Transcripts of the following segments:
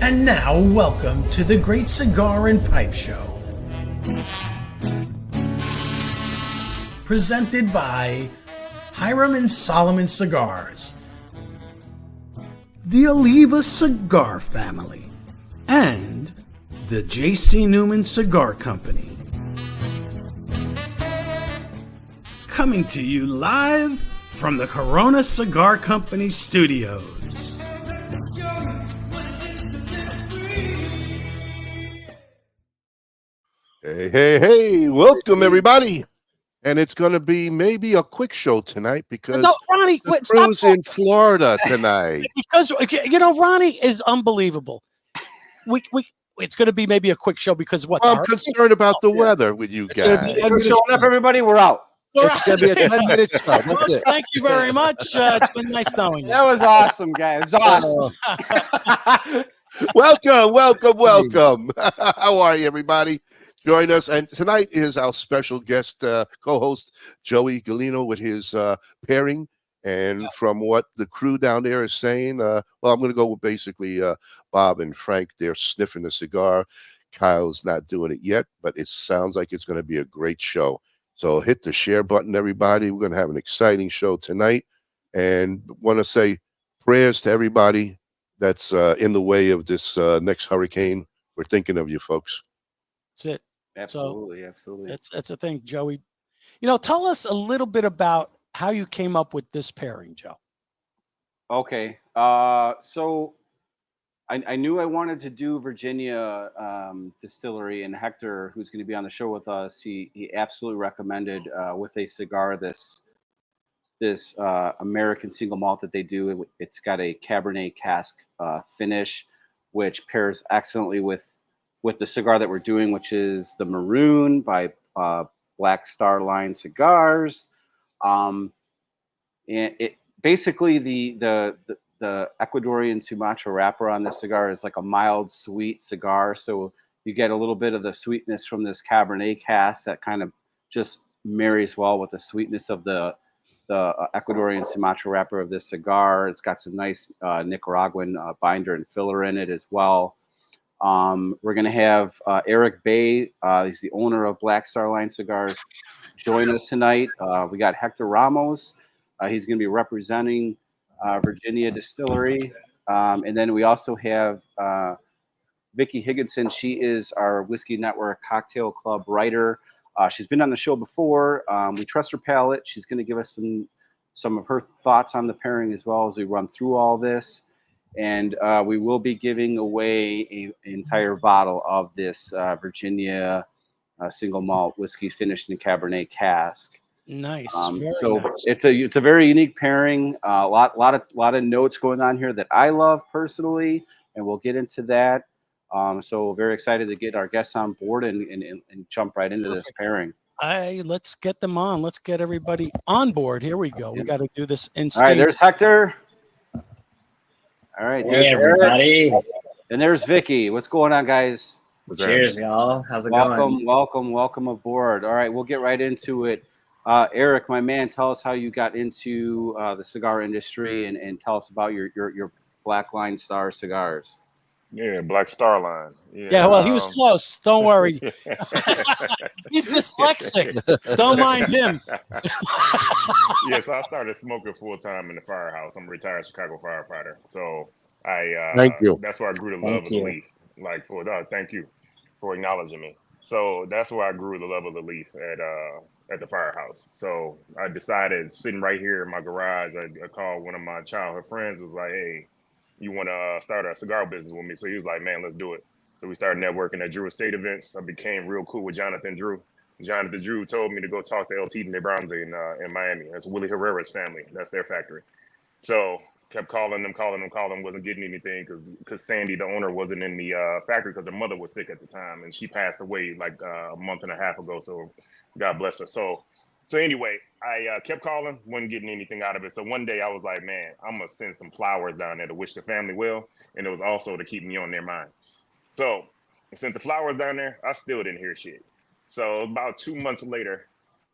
And now, welcome to the Great Cigar and Pipe Show. Presented by Hiram and Solomon Cigars, the Oliva Cigar family, and the J.C. Newman Cigar Company. Coming to you live from the Corona Cigar Company studios. Hey, welcome everybody. And it's going to be maybe a quick show tonight because Ronnie, the crew's in Florida tonight. Because, Ronnie is unbelievable. It's going to be maybe a quick show because what? I'm concerned about the weather with you guys. We're showing up, everybody. We're out. It's going to be a 10-minute show. That's it. Thank you very much. It's been nice knowing you. That was awesome, guys. Awesome. Welcome. How are you, everybody? Join us. And tonight is our special guest co-host, Joey Gulino, with his pairing. And from what the crew down there is saying, I'm going to go with basically Bob and Frank. They're sniffing the cigar. Kyle's not doing it yet, but it sounds like it's going to be a great show. So hit the share button, everybody. We're going to have an exciting show tonight. And want to say prayers to everybody that's in the way of this next hurricane. We're thinking of you, folks. That's it. Absolutely. That's a thing, Joey. Tell us a little bit about how you came up with this pairing, Joe. Okay. So I knew I wanted to do Virginia Distillery, and Hector, who's going to be on the show with us, he absolutely recommended with a cigar this American single malt that they do. It's got a Cabernet Cask finish, which pairs excellently with the cigar that we're doing, which is the Marun by Black Star Line Cigars. And it basically the Ecuadorian Sumatra wrapper on this cigar is like a mild, sweet cigar. So you get a little bit of the sweetness from this Cabernet Cask that kind of just marries well with the sweetness of the Ecuadorian Sumatra wrapper of this cigar. It's got some nice Nicaraguan binder and filler in it as well. We're going to have Aric Bay, he's the owner of Black Star Line Cigars, join us tonight. We got Hector Ramos. He's going to be representing Virginia Distillery. And then we also have Vicky Higginson. She is our Whiskey Network Cocktail Club writer. She's been on the show before. We trust her palate. She's going to give us some of her thoughts on the pairing as well as we run through all this. And we will be giving away an entire bottle of this Virginia single malt whiskey finished in a Cabernet Cask. Nice. Nice. It's a very unique pairing. A lot of notes going on here that I love personally, and we'll get into that. So very excited to get our guests on board and jump right into this pairing. Let's get them on. Let's get everybody on board. Here we go. We got to do this in All right, there's Hector. All right, there's everybody. Aric. And there's Vicky. What's going on, guys? Cheers, y'all. How's it going? Welcome aboard. All right, we'll get right into it. Aric, my man, tell us how you got into the cigar industry and tell us about your Black Line Star cigars. Yeah, Black Star Line. Yeah, well, he was close. Don't worry. He's dyslexic. Don't mind him. Yes, I started smoking full time in the firehouse. I'm a retired Chicago firefighter, so Thank you. That's where I grew the love of the leaf. Thank you for acknowledging me. So that's where I grew the love of the leaf at the firehouse. So I decided, sitting right here in my garage, I called one of my childhood friends. Was like, hey, you want to start a cigar business with me? So he was like, man, let's do it. So we started networking at Drew Estate events. I became real cool with Jonathan Drew. Jonathan Drew told me to go talk to LT de Bronze in Miami. That's Willie Herrera's family. That's their factory. So kept calling them, wasn't getting anything because Sandy, the owner, wasn't in the factory because her mother was sick at the time, and she passed away like a month and a half ago. So God bless her. So anyway, I kept calling, wasn't getting anything out of it. So one day I was like, man, I'm going to send some flowers down there to wish the family well. And it was also to keep me on their mind. So I sent the flowers down there. I still didn't hear shit. So about 2 months later,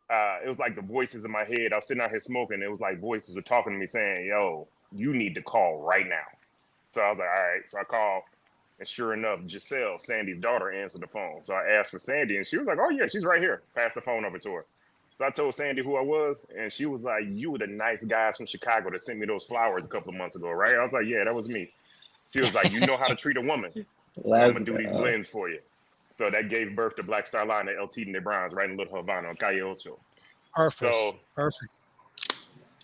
it was like the voices in my head. I was sitting out here smoking. It was like voices were talking to me saying, yo, you need to call right now. So I was like, all right. So I called. And sure enough, Giselle, Sandy's daughter, answered the phone. So I asked for Sandy, and she was like, "Oh yeah, she's right here." Passed the phone over to her. So I told Sandy who I was, and she was like, "You were the nice guys from Chicago that sent me those flowers a couple of months ago, right?" I was like, "Yeah, that was me." She was like, "You know how to treat a woman, so I'm gonna do these blends for you." So that gave birth to Black Star Line at El Tiden de Browns, right in Little Havana on Calle Ocho. Perfect. So Perfect.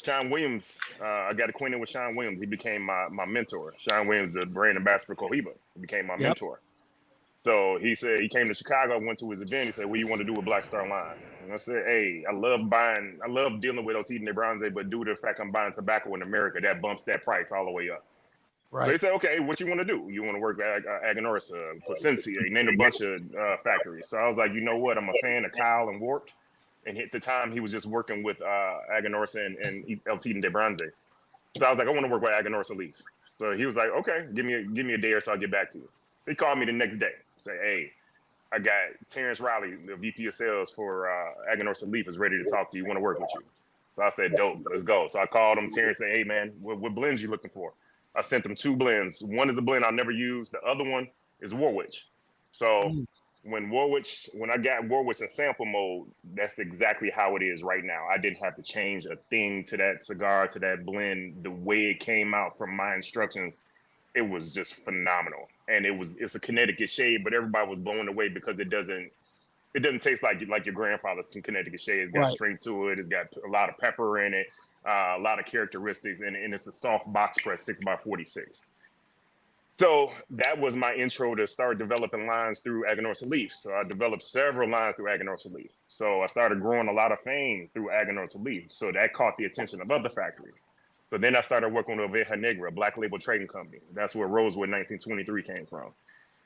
Sean Williams, I got acquainted with Sean Williams. He became my mentor. Sean Williams, the brand ambassador for Cohiba, he became my mentor. So he said he came to Chicago, went to his event. He said, "What do you want to do with Black Star Line?" And I said, "Hey, I love dealing with El Tiden de Bronze, but due to the fact I'm buying tobacco in America, that bumps that price all the way up." Right. So he said, "Okay, what you want to do? You want to work at Aganorsa, Placencia?" He named a bunch of factories. So I was like, you know what? I'm a fan of Kyle and Warped. And at the time, he was just working with Aganorsa and El Tiden de Bronze. So I was like, I want to work with Aganorsa Leaf. So he was like, okay, give me a day or so, I'll get back to you. So he called me the next day, say, hey, I got Terrence Riley, the VP of sales for Aganorsa Leaf, is ready to talk to you. Want to work with you? So I said, dope, let's go. So I called him, Terrence, said, hey man, what blends you looking for? I sent them 2 blends. One is a blend I'll never use. The other one is Warwich. So when I got Warwich in sample mode, that's exactly how it is right now. I didn't have to change a thing to that cigar, to that blend. The way it came out from my instructions, it was just phenomenal. And it's a Connecticut shade, but everybody was blown away because it doesn't taste like your grandfather's Connecticut shade. It's got strength to it. It's got a lot of pepper in it, a lot of characteristics, and it's a soft box press 6x46. So that was my intro to start developing lines through Aganorsa Leaf. So I developed several lines through Aganorsa Leaf. So I started growing a lot of fame through Aganorsa Leaf. So that caught the attention of other factories. So then I started working with Oveja Negra, a black label trading company. That's where Rosewood 1923 came from.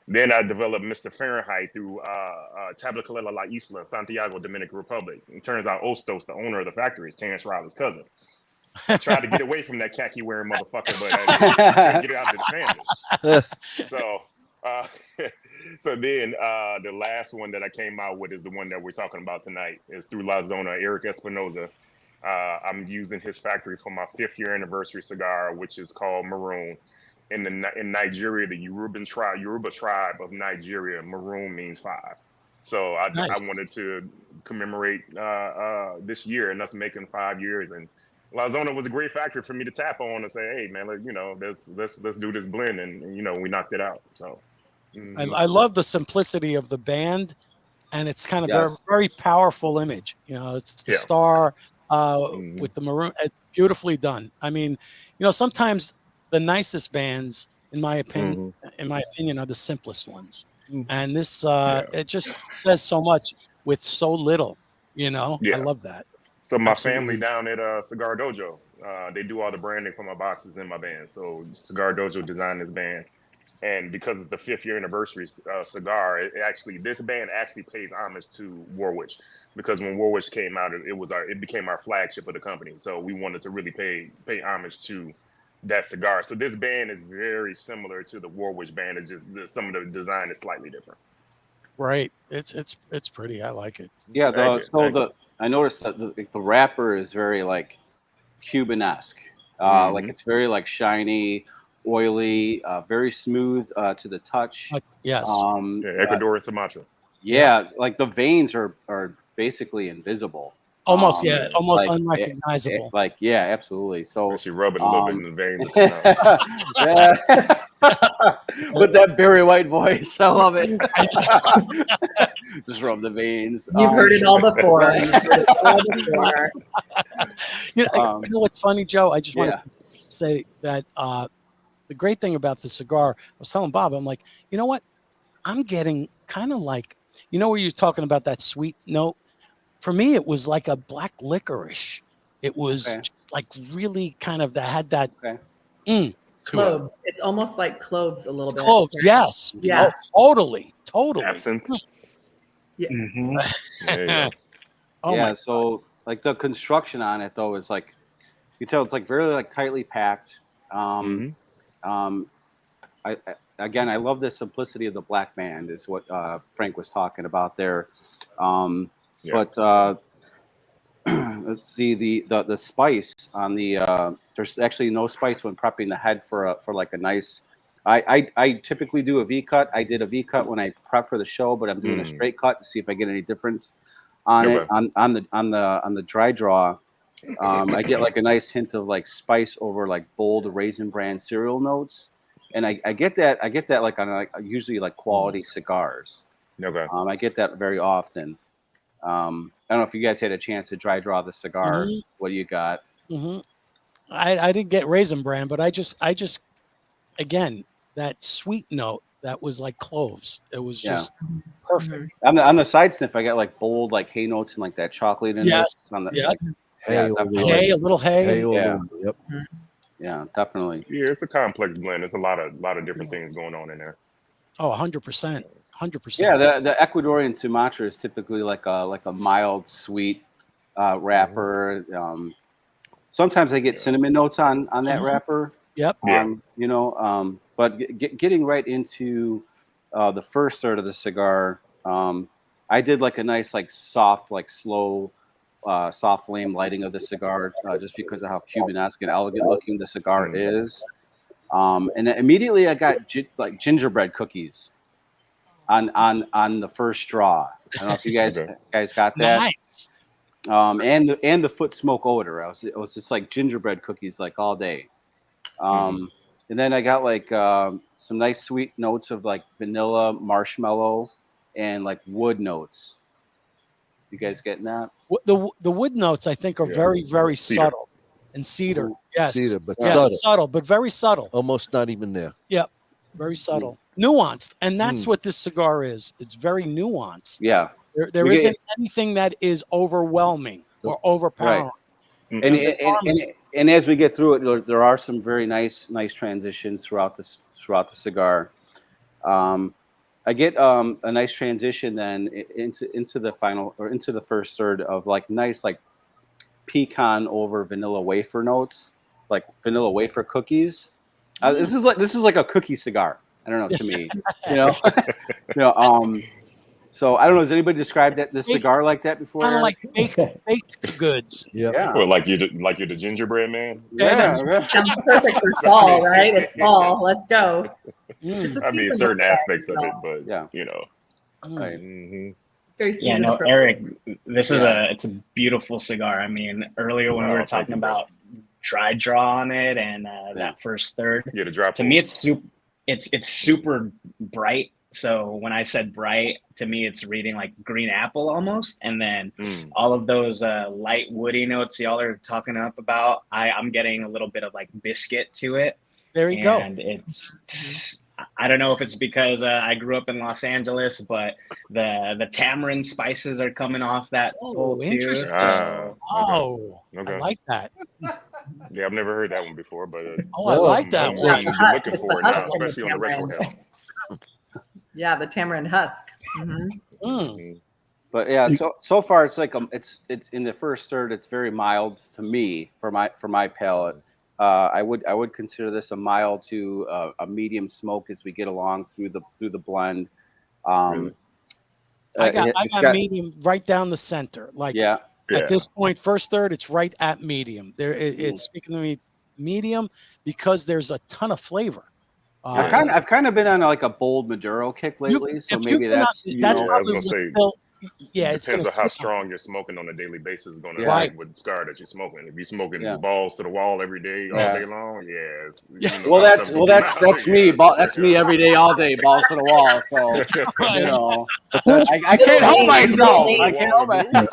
Then I developed Mr. Fahrenheit through Tabla La Isla, Santiago, Dominican Republic. It turns out Ostos, the owner of the factory, is Terrence Riley's cousin. I tried to get away from that khaki wearing motherfucker, but I couldn't get it out to the family. So then the last one that I came out with is the one that we're talking about tonight. Is through La Zona, Aric Espinoza. I'm using his factory for my 5th year anniversary cigar, which is called Marun. In Nigeria, the Yoruba tribe of Nigeria, Marun means 5. So I wanted to commemorate this year and us making 5 years. And La Zona was a great factory for me to tap on and say, hey man, let's do this blend, and we knocked it out. So I love the simplicity of the band, and it's kind of a very powerful image. It's the star with the maroon. It's beautifully done. I mean, sometimes the nicest bands, in my opinion, are the simplest ones. And this it just says so much with so little. I love that. So my family down at Cigar Dojo, they do all the branding for my boxes and my band. So Cigar Dojo designed this band, and because it's the 5th year anniversary cigar, this band actually pays homage to Warwich, because when Warwich came out, it became our flagship of the company. So we wanted to really pay homage to that cigar. So this band is very similar to the Warwich band. It's just some of the design is slightly different. Right. It's pretty. I like it. Yeah. I noticed that the wrapper is very like Cuban-esque. Like it's very like shiny, oily, very smooth to the touch. Yes. Ecuadorian Sumatra. Yeah, like the veins are basically invisible. Almost, almost like, unrecognizable. Absolutely. So she rub it a little bit in the veins. With that Barry White voice, I love it. Just rub the veins. You've heard it all before. You know what's funny, Joe? I just want to say that the great thing about the cigar, I was telling Bob, I'm like, you know what? I'm getting kind of like, where you're talking about that sweet note. For me, it was like a black licorice. It was like really kind of had that cloves. It's almost like cloves a little bit. Cloves, yes. Yeah. Oh, totally. Absinthe. Yeah. So like the construction on it though is like, you tell it's like very like tightly packed. I love the simplicity of the black band is what Frank was talking about there. But let's see the spice on the. There's actually no spice when prepping the head for like a nice I typically do a V cut. I did a V cut when I prep for the show, but I'm doing a straight cut to see if I get any difference on it. On the dry draw, I get like a nice hint of like spice over like bold raisin bran cereal notes, and I get that like on usually like quality cigars. Okay. I get that very often. I don't know if you guys had a chance to dry draw the cigar. What do you got? I didn't get raisin bran, but I just again, that sweet note that was like cloves. It was just perfect. On the side sniff, I got like bold like hay notes and like that chocolate in it. On the, hay, a little hay. Yeah, definitely. Yeah, it's a complex blend. There's a lot of different things going on in there. Oh, 100%. 100%. Yeah, the Ecuadorian Sumatra is typically like a mild, sweet wrapper. Sometimes I get cinnamon notes on that wrapper. Yep. But getting right into the first third of the cigar, I did like a nice, like soft, like slow, soft flame lighting of the cigar, just because of how Cuban-esque and elegant looking the cigar is. And immediately I got like gingerbread cookies on the first draw. I don't know if you guys got that. Nice. And the foot smoke odor. It was just like gingerbread cookies like all day. And then I got like some nice sweet notes of like vanilla, marshmallow, and like wood notes. You guys getting that? The wood notes I think are very, very subtle. And cedar. Yes. Cedar, but subtle, but very subtle. Almost not even there. Yep. Very subtle. Nuanced. And that's what this cigar is. It's very nuanced. Yeah. There isn't anything that is overwhelming or overpowering. Right. And as we get through it, there are some very nice transitions throughout the cigar. I get a nice transition then into the final or into the first third of like nice like pecan over vanilla wafer notes, like vanilla wafer cookies. This is like a cookie cigar. I don't know, to me, So I don't know. Has anybody described this cigar like that before? Kind of like baked goods. Yeah. Well, like you're the gingerbread man. Yeah, sounds perfect for fall, right? It's fall. Let's go. I mean, certain aspects of it, but Right. Very seasonal. Aric, this is it's a beautiful cigar. I mean, earlier when we were talking about dry draw on it and that first third, the dry. To me, it's super bright. So when I said bright, to me, it's reading like green apple almost. And then all of those light woody notes y'all are talking up about, I'm getting a little bit of like biscuit to it. There you go. And I don't know if it's because I grew up in Los Angeles, but the tamarind spices are coming off that full too. Interesting. So. Okay. I like that. Yeah, I've never heard that one before, but I like that one. I'm looking for it now, especially on the retro hill. Yeah, the tamarind husk. But yeah, so far it's like it's in the first third. It's very mild to me for my palate. I would consider this a mild to a medium smoke as we get along through the blend. I got medium right down the center. Like at this point, first third, it's right at medium. It's speaking to me medium because there's a ton of flavor. I've kind of been on like a bold Maduro kick lately, so maybe that's probably I was gonna say. It depends on how strong you're smoking on a daily basis is going to affect with the cigar that you're smoking. If you're smoking balls to the wall every day, all day long, well, that's me. That's me every day, all day, balls to the wall. So I can't help myself. I can't help myself.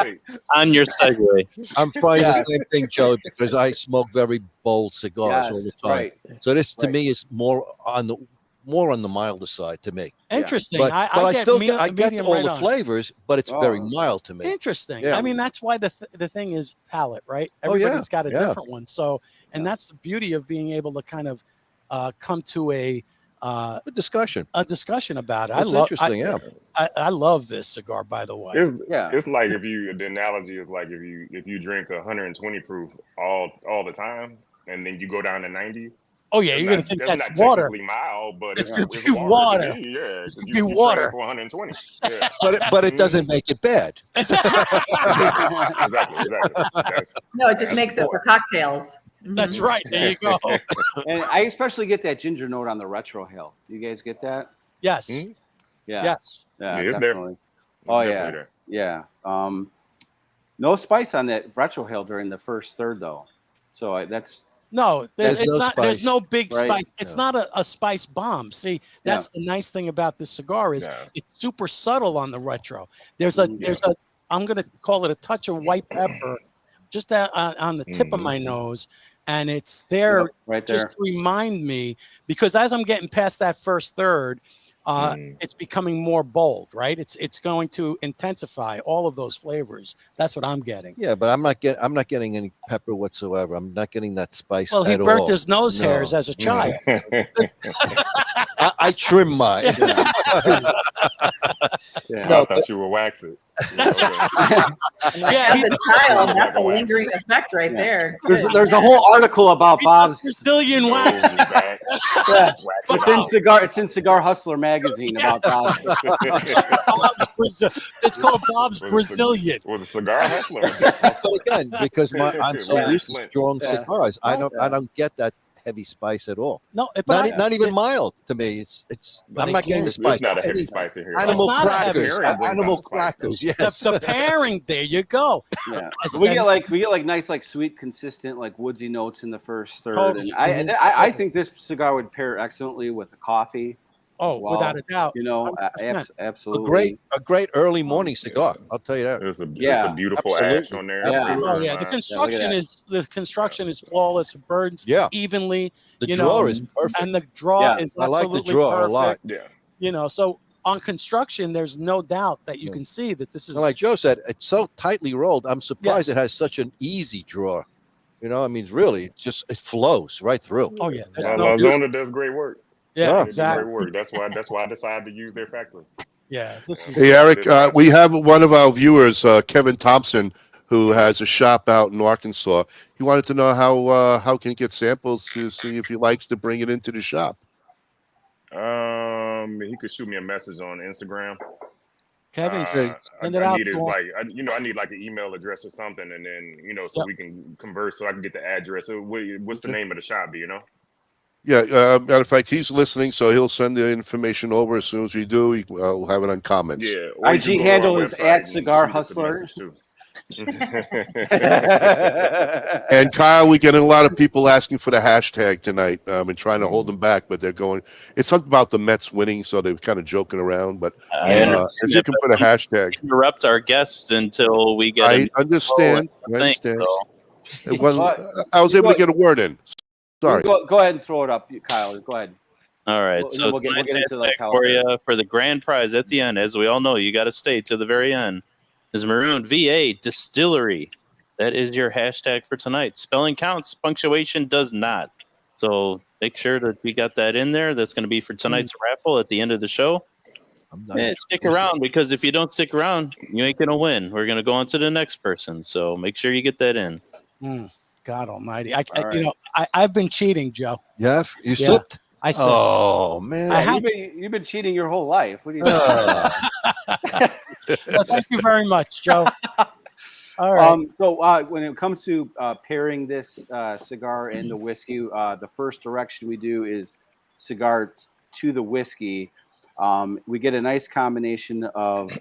On your segue, I'm trying the same thing, Joe, because I smoke very bold cigars all the time. Right. So this to me is more on the milder side to me. Interesting. But I still get all the on. flavors, but it's very mild to me. Interesting. Yeah. I mean, that's why the thing is palate, right? Everybody's got a different one. So, and that's the beauty of being able to kind of come to a discussion about it. Interesting. I love this cigar, by the way. It's like the analogy is like if you drink 120 proof all the time, and then you go down to 90. Oh yeah, you're gonna think that's water. Mild, but it's gonna be water. It's gonna be water for 120. But it doesn't make it bad. Exactly. No, it just makes it for cocktails. That's right. There you go. And I especially get that ginger note on the retro hill. You guys get that? Yes. Yeah. Yes. Yeah, it's definitely. there. Oh It's yeah. definitely Yeah. No spice on that retro hill during the first third though. So that's No, There's it's no not. There's spice. no big Right. spice. It's not a spice bomb. See, that's the nice thing about this cigar is it's super subtle on the retro. There's a I'm gonna call it a touch of white pepper, just on the tip of my nose, and it's there right just there. to remind me, because as I'm getting past that first third, it's becoming more bold, right? It's going to intensify all of those flavors. That's what I'm getting. Yeah, but I'm not getting any pepper whatsoever. I'm not getting that spice Well, he at burnt all. his nose No. hairs as a child. I trim mine. I thought you were wax it. As a child, that's a lingering effect right there. There's a whole article about Bob's Brazilian wax. It's in Cigar Hustler magazine about Bob. It's called Bob's Brazilian. Was a Cigar Hustler. But again, because I'm so used to strong cigars, I don't get that heavy spice at all. No, not even mild to me. I'm not getting the spice. It's not a heavy spice in here. Animal crackers. Animal crackers. Yes. The pairing. There you go. Yeah. We get like nice, like sweet, consistent, like woodsy notes in the first third. Totally. And I think this cigar would pair excellently with a coffee. Oh, well. Without a doubt. You know, absolutely. A great early morning cigar. I'll tell you that. There's a beautiful ash on there. Yeah. Oh yeah, the construction is flawless. It burns evenly. The draw is perfect, and the draw is absolutely I like the draw perfect. a lot. Yeah. You know, so on construction, there's no doubt that you can see that this is like Joe said. It's so tightly rolled. I'm surprised Yes. it has such an easy draw. You know, I mean, really, it flows right through. Oh yeah, Zona does great work. Yeah, exactly. Great work. That's why I decided to use their factory. Yeah. Hey, Aric, we have one of our viewers, Kevin Thompson, who has a shop out in Arkansas. He wanted to know how can he get samples to see if he likes to bring it into the shop. He could shoot me a message on Instagram. Kevin, send it I out. need I need like an email address or something, and then so we can converse, so I can get the address. So what's the name of the shop? Do you know? Yeah, matter of fact, he's listening, so he'll send the information over as soon as we do. We'll have it on comments. Yeah. IG handle is at Cigar Hustler. And Kyle, we get a lot of people asking for the hashtag tonight. I've been trying to hold them back, but they're going. It's something about the Mets winning, so they're kind of joking around. But if you can put a hashtag, interrupt our guest until we get. I understand. I understand. So. I was able to get a word in. Sorry. Go ahead and throw it up, Kyle. Go ahead. All right. So we'll get into the for you for the grand prize at the end. As we all know, you got to stay to the very end. Is Marun VA Distillery. That is your hashtag for tonight. Spelling counts, punctuation does not. So make sure that we got that in there. That's going to be for tonight's raffle at the end of the show. And stick around, because if you don't stick around, you ain't going to win. We're going to go on to the next person. So make sure you get that in. God Almighty! I've been cheating, Joe. Yeah, you slipped. I slipped. Oh man, you've been cheating your whole life. What do you? Well, thank you very much, Joe. All right. So when it comes to pairing this cigar and the whiskey, the first direction we do is cigar to the whiskey. We get a nice combination of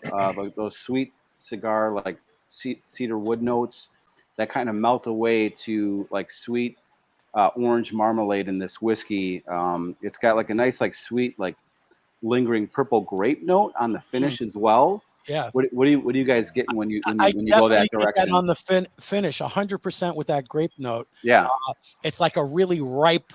those sweet cigar like cedar wood notes that kind of melt away to like sweet orange marmalade in this whiskey. It's got like a nice like sweet like lingering purple grape note on the finish as well. Yeah. What do you guys get when you go that direction? That on the finish 100% with that grape note. Yeah. It's like a really ripe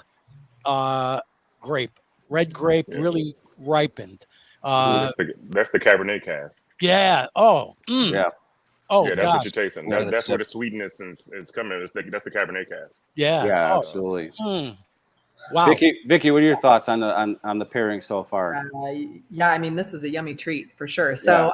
grape, red grape, really ripened. That's the Cabernet Cask. Yeah. Oh. Yeah. Oh, yeah, that's gosh. what you're tasting. That's where the sweetness is coming. That's the Cabernet Cask. Yeah. Yeah, absolutely. Wow. Vicky, what are your thoughts on the pairing so far? Yeah, I mean, this is a yummy treat for sure. So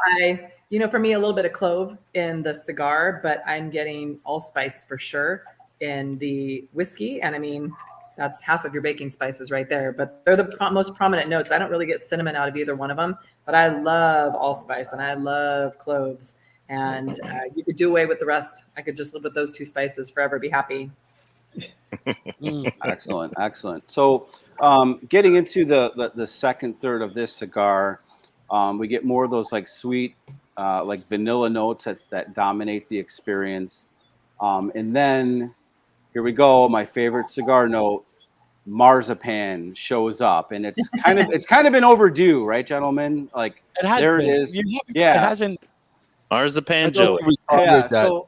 for me, a little bit of clove in the cigar, but I'm getting allspice for sure in the whiskey. And I mean, that's half of your baking spices right there, but they're the most prominent notes. I don't really get cinnamon out of either one of them, but I love allspice and I love cloves. And you could do away with the rest. I could just live with those two spices forever, be happy. Excellent, excellent. So, getting into the second third of this cigar, we get more of those like sweet, like vanilla notes that dominate the experience, and then here we go. My favorite cigar note, marzipan shows up, and it's kind of been overdue, right, gentlemen? Like It has there been. it is. It hasn't. Marzipan Joey. Yeah, so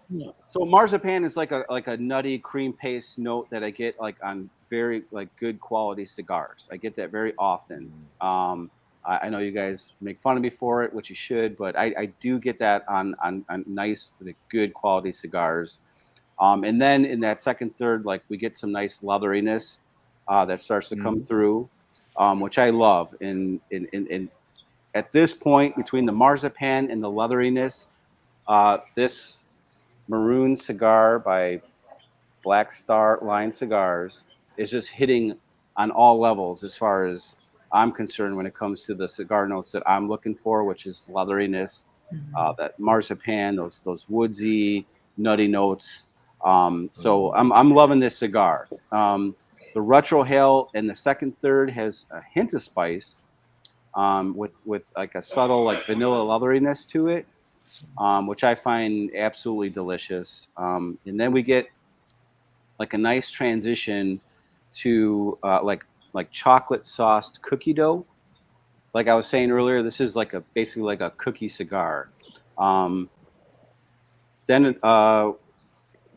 marzipan is like a nutty cream paste note that I get like on very like good quality cigars. I get that very often. I know you guys make fun of me for it, which you should, but I do get that on nice, like, good quality cigars. And then in that second third, like we get some nice leatheriness that starts to come through, which I love. In at this point, between the marzipan and the leatheriness, this Marun cigar by Black Star Line Cigars is just hitting on all levels as far as I'm concerned when it comes to the cigar notes that I'm looking for, which is leatheriness, that marzipan, those woodsy, nutty notes. So I'm loving this cigar. The retrohale in the second third has a hint of spice, with like a subtle like vanilla leatheriness to it, which I find absolutely delicious. And then we get like a nice transition to like chocolate sauced cookie dough. Like I was saying earlier, this is like basically like a cookie cigar. Then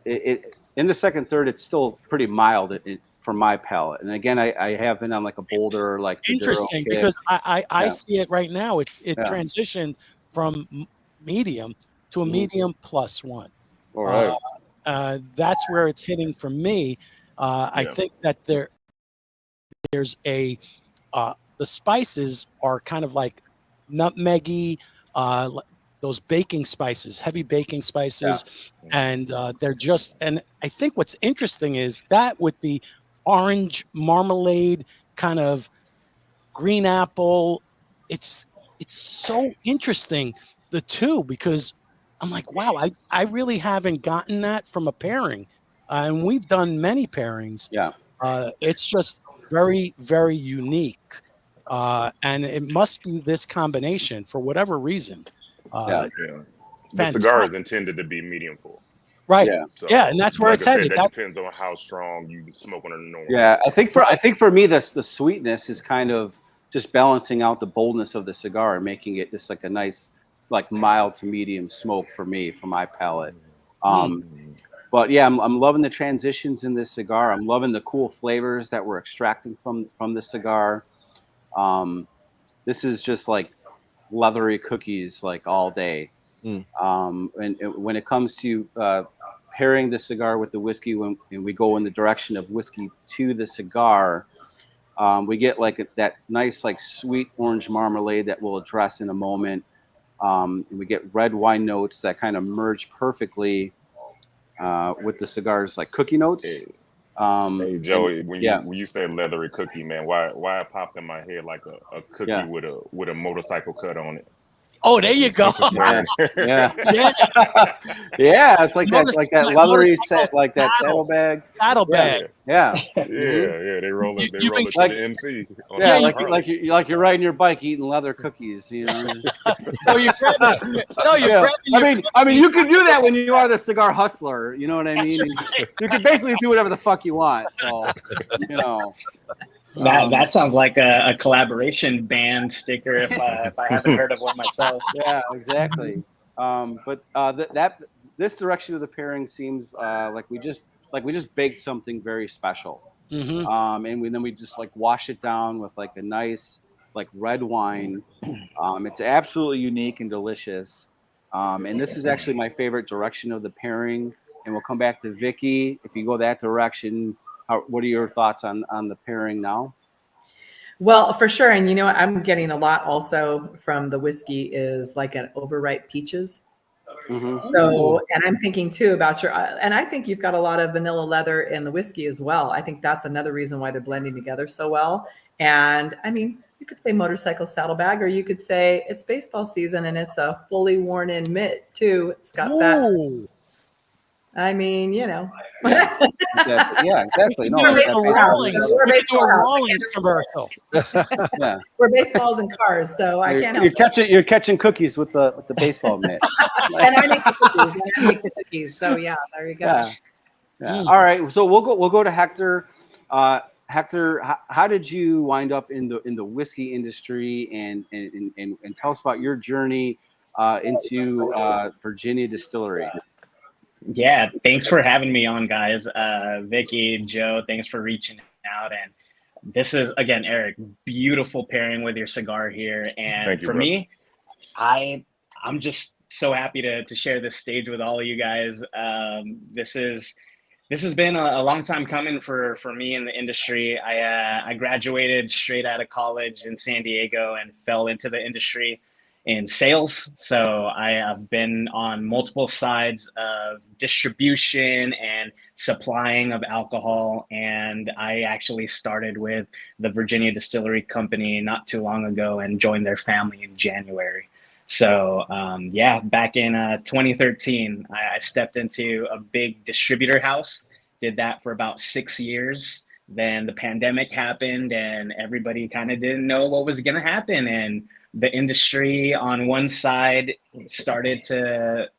it in the second third, it's still pretty mild for my palate. And again, I have been on like a bolder, like Interesting, because I see it right now. It transitioned from medium to a medium +1. All right. That's where it's hitting for me. I think that there's the spices are kind of like nutmeggy, those baking spices, heavy baking spices, and they're just. And I think what's interesting is that with the orange marmalade kind of green apple, it's so interesting, the two, because I'm like, wow, I really haven't gotten that from a pairing, and we've done many pairings. It's just very, very unique, and it must be this combination for whatever reason. The cigar is intended to be medium full. Right. So, and that's where like it's I said, headed. That depends on how strong you smoke on a normal. Yeah, I think for me, the sweetness is kind of just balancing out the boldness of the cigar and making it just like a nice, like mild to medium smoke for me, for my palate. But yeah, I'm loving the transitions in this cigar. I'm loving the cool flavors that we're extracting from the cigar. This is just like leathery cookies, like all day. And when it comes to pairing the cigar with the whiskey, when we go in the direction of whiskey to the cigar, we get like that nice, like sweet orange marmalade that we'll address in a moment. And we get red wine notes that kind of merge perfectly with the cigar's like cookie notes. Hey Joey, when you say leathery cookie, man, why it popped in my head like a cookie with a motorcycle cut on it. Oh, there you go. Yeah. It's like that leathery set, like that saddlebag. Yeah. They roll it to like, the MC. Like you're riding your bike eating leather cookies, you know. I mean, you can do that when you are the cigar hustler. You know what I mean? You can basically do whatever the fuck you want. So, you know. That sounds like a collaboration band sticker if I haven't heard of one myself. Yeah, exactly. But this direction of the pairing seems like we just baked something very special. And then we just like wash it down with like a nice like red wine. It's absolutely unique and delicious. And this is actually my favorite direction of the pairing. And we'll come back to Vicky. If you go that direction, what are your thoughts on the pairing now? Well, for sure. And you know what I'm getting a lot also from the whiskey is like an overripe peaches. So, and I'm thinking too about and I think you've got a lot of vanilla leather in the whiskey as well. I think that's another reason why they're blending together so well. And I mean, you could say motorcycle saddlebag, or you could say it's baseball season and it's a fully worn in mitt too. It's got that. I mean, you know. Yeah, exactly. No, We're baseball Rawlings commercial. yeah. We're baseballs and cars, so I can't help it. You're catching cookies with the baseball mitt. And I make the cookies. So yeah, there you go. Yeah. All right. So we'll go to Hector. Hector, how did you wind up in the whiskey industry, and tell us about your journey into Virginia Distillery? Yeah, thanks for having me on, guys. Vicky, Joe, thanks for reaching out. And this is, again, Aric, beautiful pairing with your cigar here. And for me, I'm just so happy to share this stage with all of you guys. This has been a long time coming for me in the industry. I graduated straight out of college in San Diego and fell into the industry in sales. So I have been on multiple sides of distribution and supplying of alcohol. And I actually started with the Virginia Distillery Company not too long ago and joined their family in January. So back in 2013, I stepped into a big distributor house, did that for about 6 years. Then the pandemic happened and everybody kind of didn't know what was going to happen. And the industry on one side started to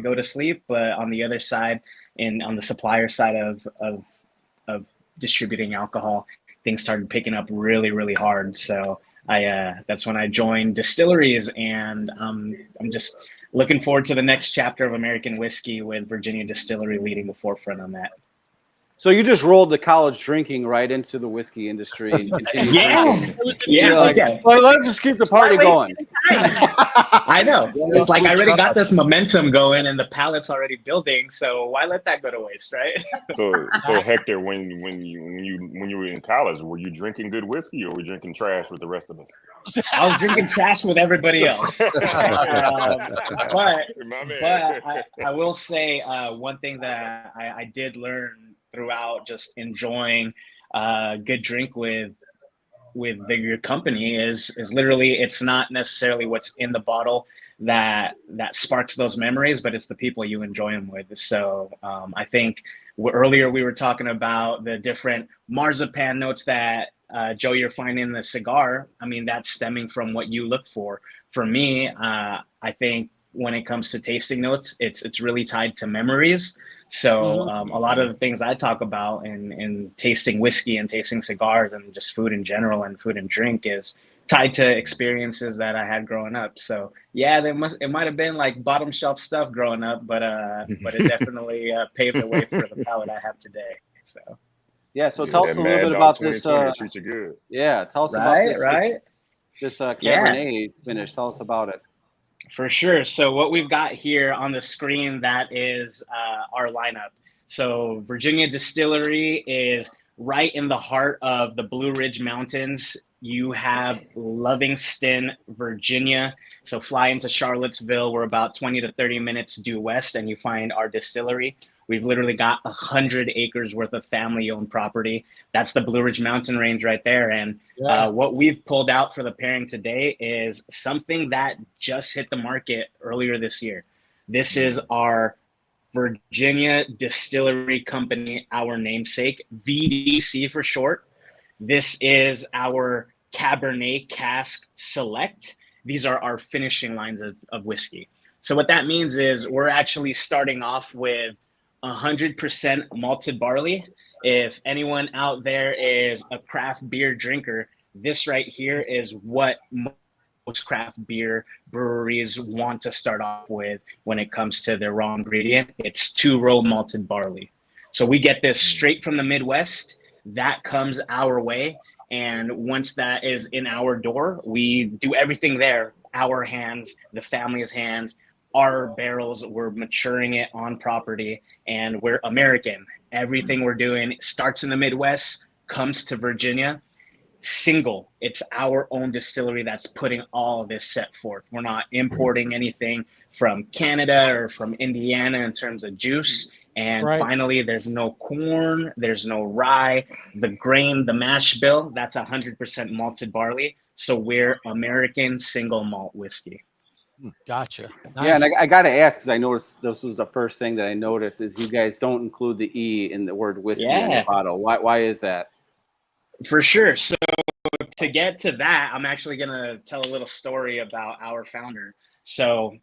go to sleep, but on the other side, on the supplier side of distributing alcohol, things started picking up really, really hard. So that's when I joined distilleries, and I'm just looking forward to the next chapter of American whiskey with Virginia Distillery leading the forefront on that. So you just rolled the college drinking right into the whiskey industry and continued drinking. Well, let's just keep the party going. I know. It's like I already got this momentum going and the palate's already building, so why let that go to waste, right? So Hector, when you were in college, were you drinking good whiskey or were you drinking trash with the rest of us? I was drinking trash with everybody else. But I will say one thing that I did learn throughout just enjoying good drink with your company is literally, it's not necessarily what's in the bottle that sparks those memories, but it's the people you enjoy them with. So I think earlier we were talking about the different marzipan notes that Joe, you're finding in the cigar. I mean, that's stemming from what you look for. For me, I think when it comes to tasting notes, it's really tied to memories. So a lot of the things I talk about in tasting whiskey and tasting cigars and just food in general and food and drink is tied to experiences that I had growing up. So yeah, it might have been like bottom shelf stuff growing up, but it definitely paved the way for the palate I have today. So yeah, so tell us a little bit about this. Treat you good. Yeah, tell us about this Cabernet finish. Tell us about it. For sure. So what we've got here on the screen, that is our lineup. So Virginia Distillery is right in the heart of the Blue Ridge Mountains. You have Livingston, Virginia. So fly into Charlottesville. We're about 20 to 30 minutes due west, and you find our distillery. We've literally got 100 acres worth of family-owned property. That's the Blue Ridge Mountain Range right there. And what we've pulled out for the pairing today is something that just hit the market earlier this year. This is our Virginia Distillery Company, our namesake, VDC for short. This is our Cabernet Cask Select. These are our finishing lines of whiskey. So what that means is we're actually starting off with 100% malted barley. If anyone out there is a craft beer drinker, this right here is what most craft beer breweries want to start off with when it comes to their raw ingredient. It's 2-row malted barley. So we get this straight from the Midwest. That comes our way. And once that is in our door, we do everything there. Our hands, the family's hands, our barrels, we're maturing it on property, and we're American. Everything we're doing starts in the Midwest, comes to Virginia, single. It's our own distillery that's putting all of this set forth. We're not importing anything from Canada or from Indiana in terms of juice. And finally, there's no corn, there's no rye. The grain, the mash bill, that's 100% malted barley. So we're American single malt whiskey. Gotcha. Nice. Yeah, and I got to ask, because I noticed this was the first thing that I noticed, is you guys don't include the E in the word whiskey in the bottle. Why is that? For sure. So to get to that, I'm actually going to tell a little story about our founder. So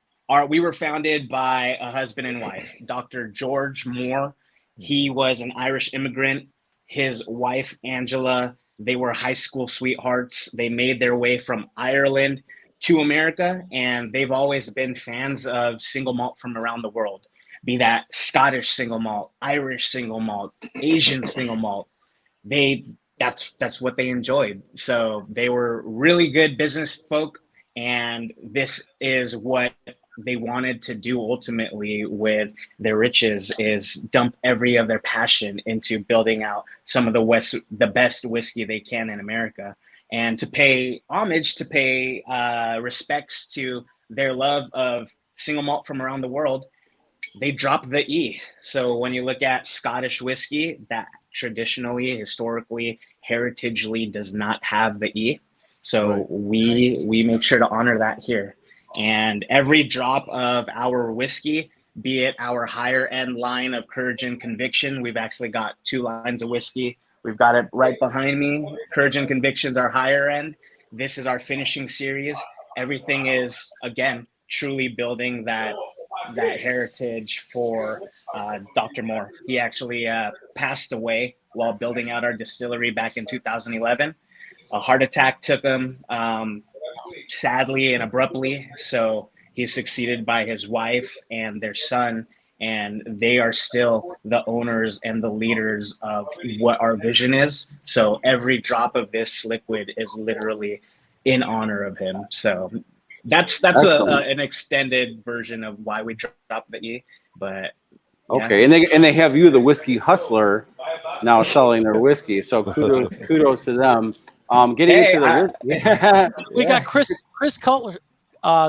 we were founded by a husband and wife, Dr. George Moore. He was an Irish immigrant. His wife, Angela, they were high school sweethearts. They made their way from Ireland to America, and they've always been fans of single malt from around the world, be that Scottish single malt, Irish single malt, Asian single malt. That's what they enjoyed. So they were really good business folk, and this is what they wanted to do ultimately with their riches, is dump every of their passion into building out some of the best whiskey they can in America, and to pay homage, to pay respects to their love of single malt from around the world. They dropped the E. So when you look at Scottish whiskey, that traditionally, historically, heritagely does not have the E. So we make sure to honor that here. And every drop of our whiskey, be it our higher end line of Courage and Conviction, we've actually got 2 lines of whiskey. We've got it right behind me. Courage and Conviction's our higher end. This is our finishing series. Everything is, again, truly building that heritage for Dr. Moore. He actually passed away while building out our distillery back in 2011. A heart attack took him, sadly and abruptly. So he's succeeded by his wife and their son, and they are still the owners and the leaders of what our vision is. So every drop of this liquid is literally in honor of him. So that's an extended version of why we dropped the E. But yeah. Okay, and they have you, the whiskey hustler, now selling their whiskey. So kudos to them. Getting into the we got Chris Coulter.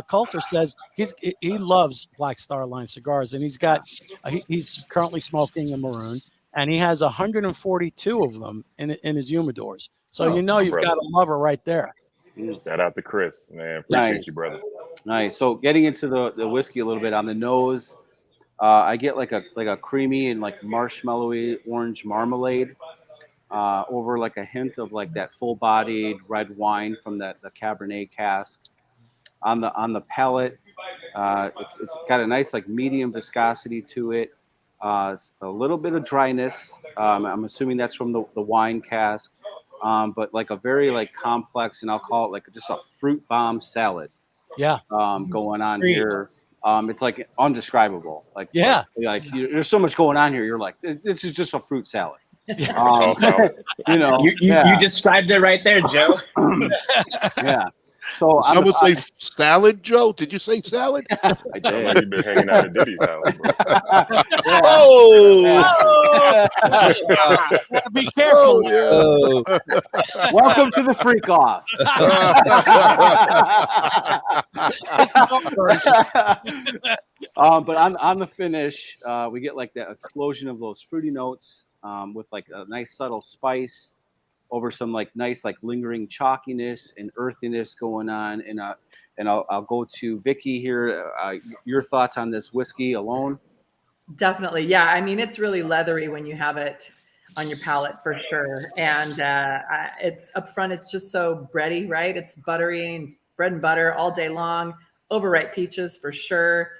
Coulter says he loves Black Star Line cigars, and he's currently smoking a Marun, and he has 142 of them in his humidors. So you've got a lover right there. Shout out to Chris, man. Appreciate you, brother. Nice. So getting into the whiskey a little bit, on the nose, I get like a creamy and like marshmallowy orange marmalade. Over like a hint of like that full-bodied red wine from the Cabernet cask. On the palate, it's got a nice like medium viscosity to it. A little bit of dryness. I'm assuming that's from the wine cask, but like a very like complex, and I'll call it like just a fruit bomb salad. Yeah. Going on here. It's like undescribable. Like there's so much going on here. You're like, this is just a fruit salad. You described it right there, Joe. Yeah. So someone say salad, Joe? Did you say salad? I did. You've been hanging out at Diddy's house, bro. Be careful. Welcome to the freak off. But on the finish, we get like that explosion of those fruity notes. With like a nice subtle spice over some like nice like lingering chalkiness and earthiness going on, and I'll go to Vicky here. Your thoughts on this whiskey alone? Definitely, yeah. I mean, it's really leathery when you have it on your palate for sure, and it's up front. It's just so bready, right? It's buttery and it's bread and butter all day long. Overripe peaches for sure.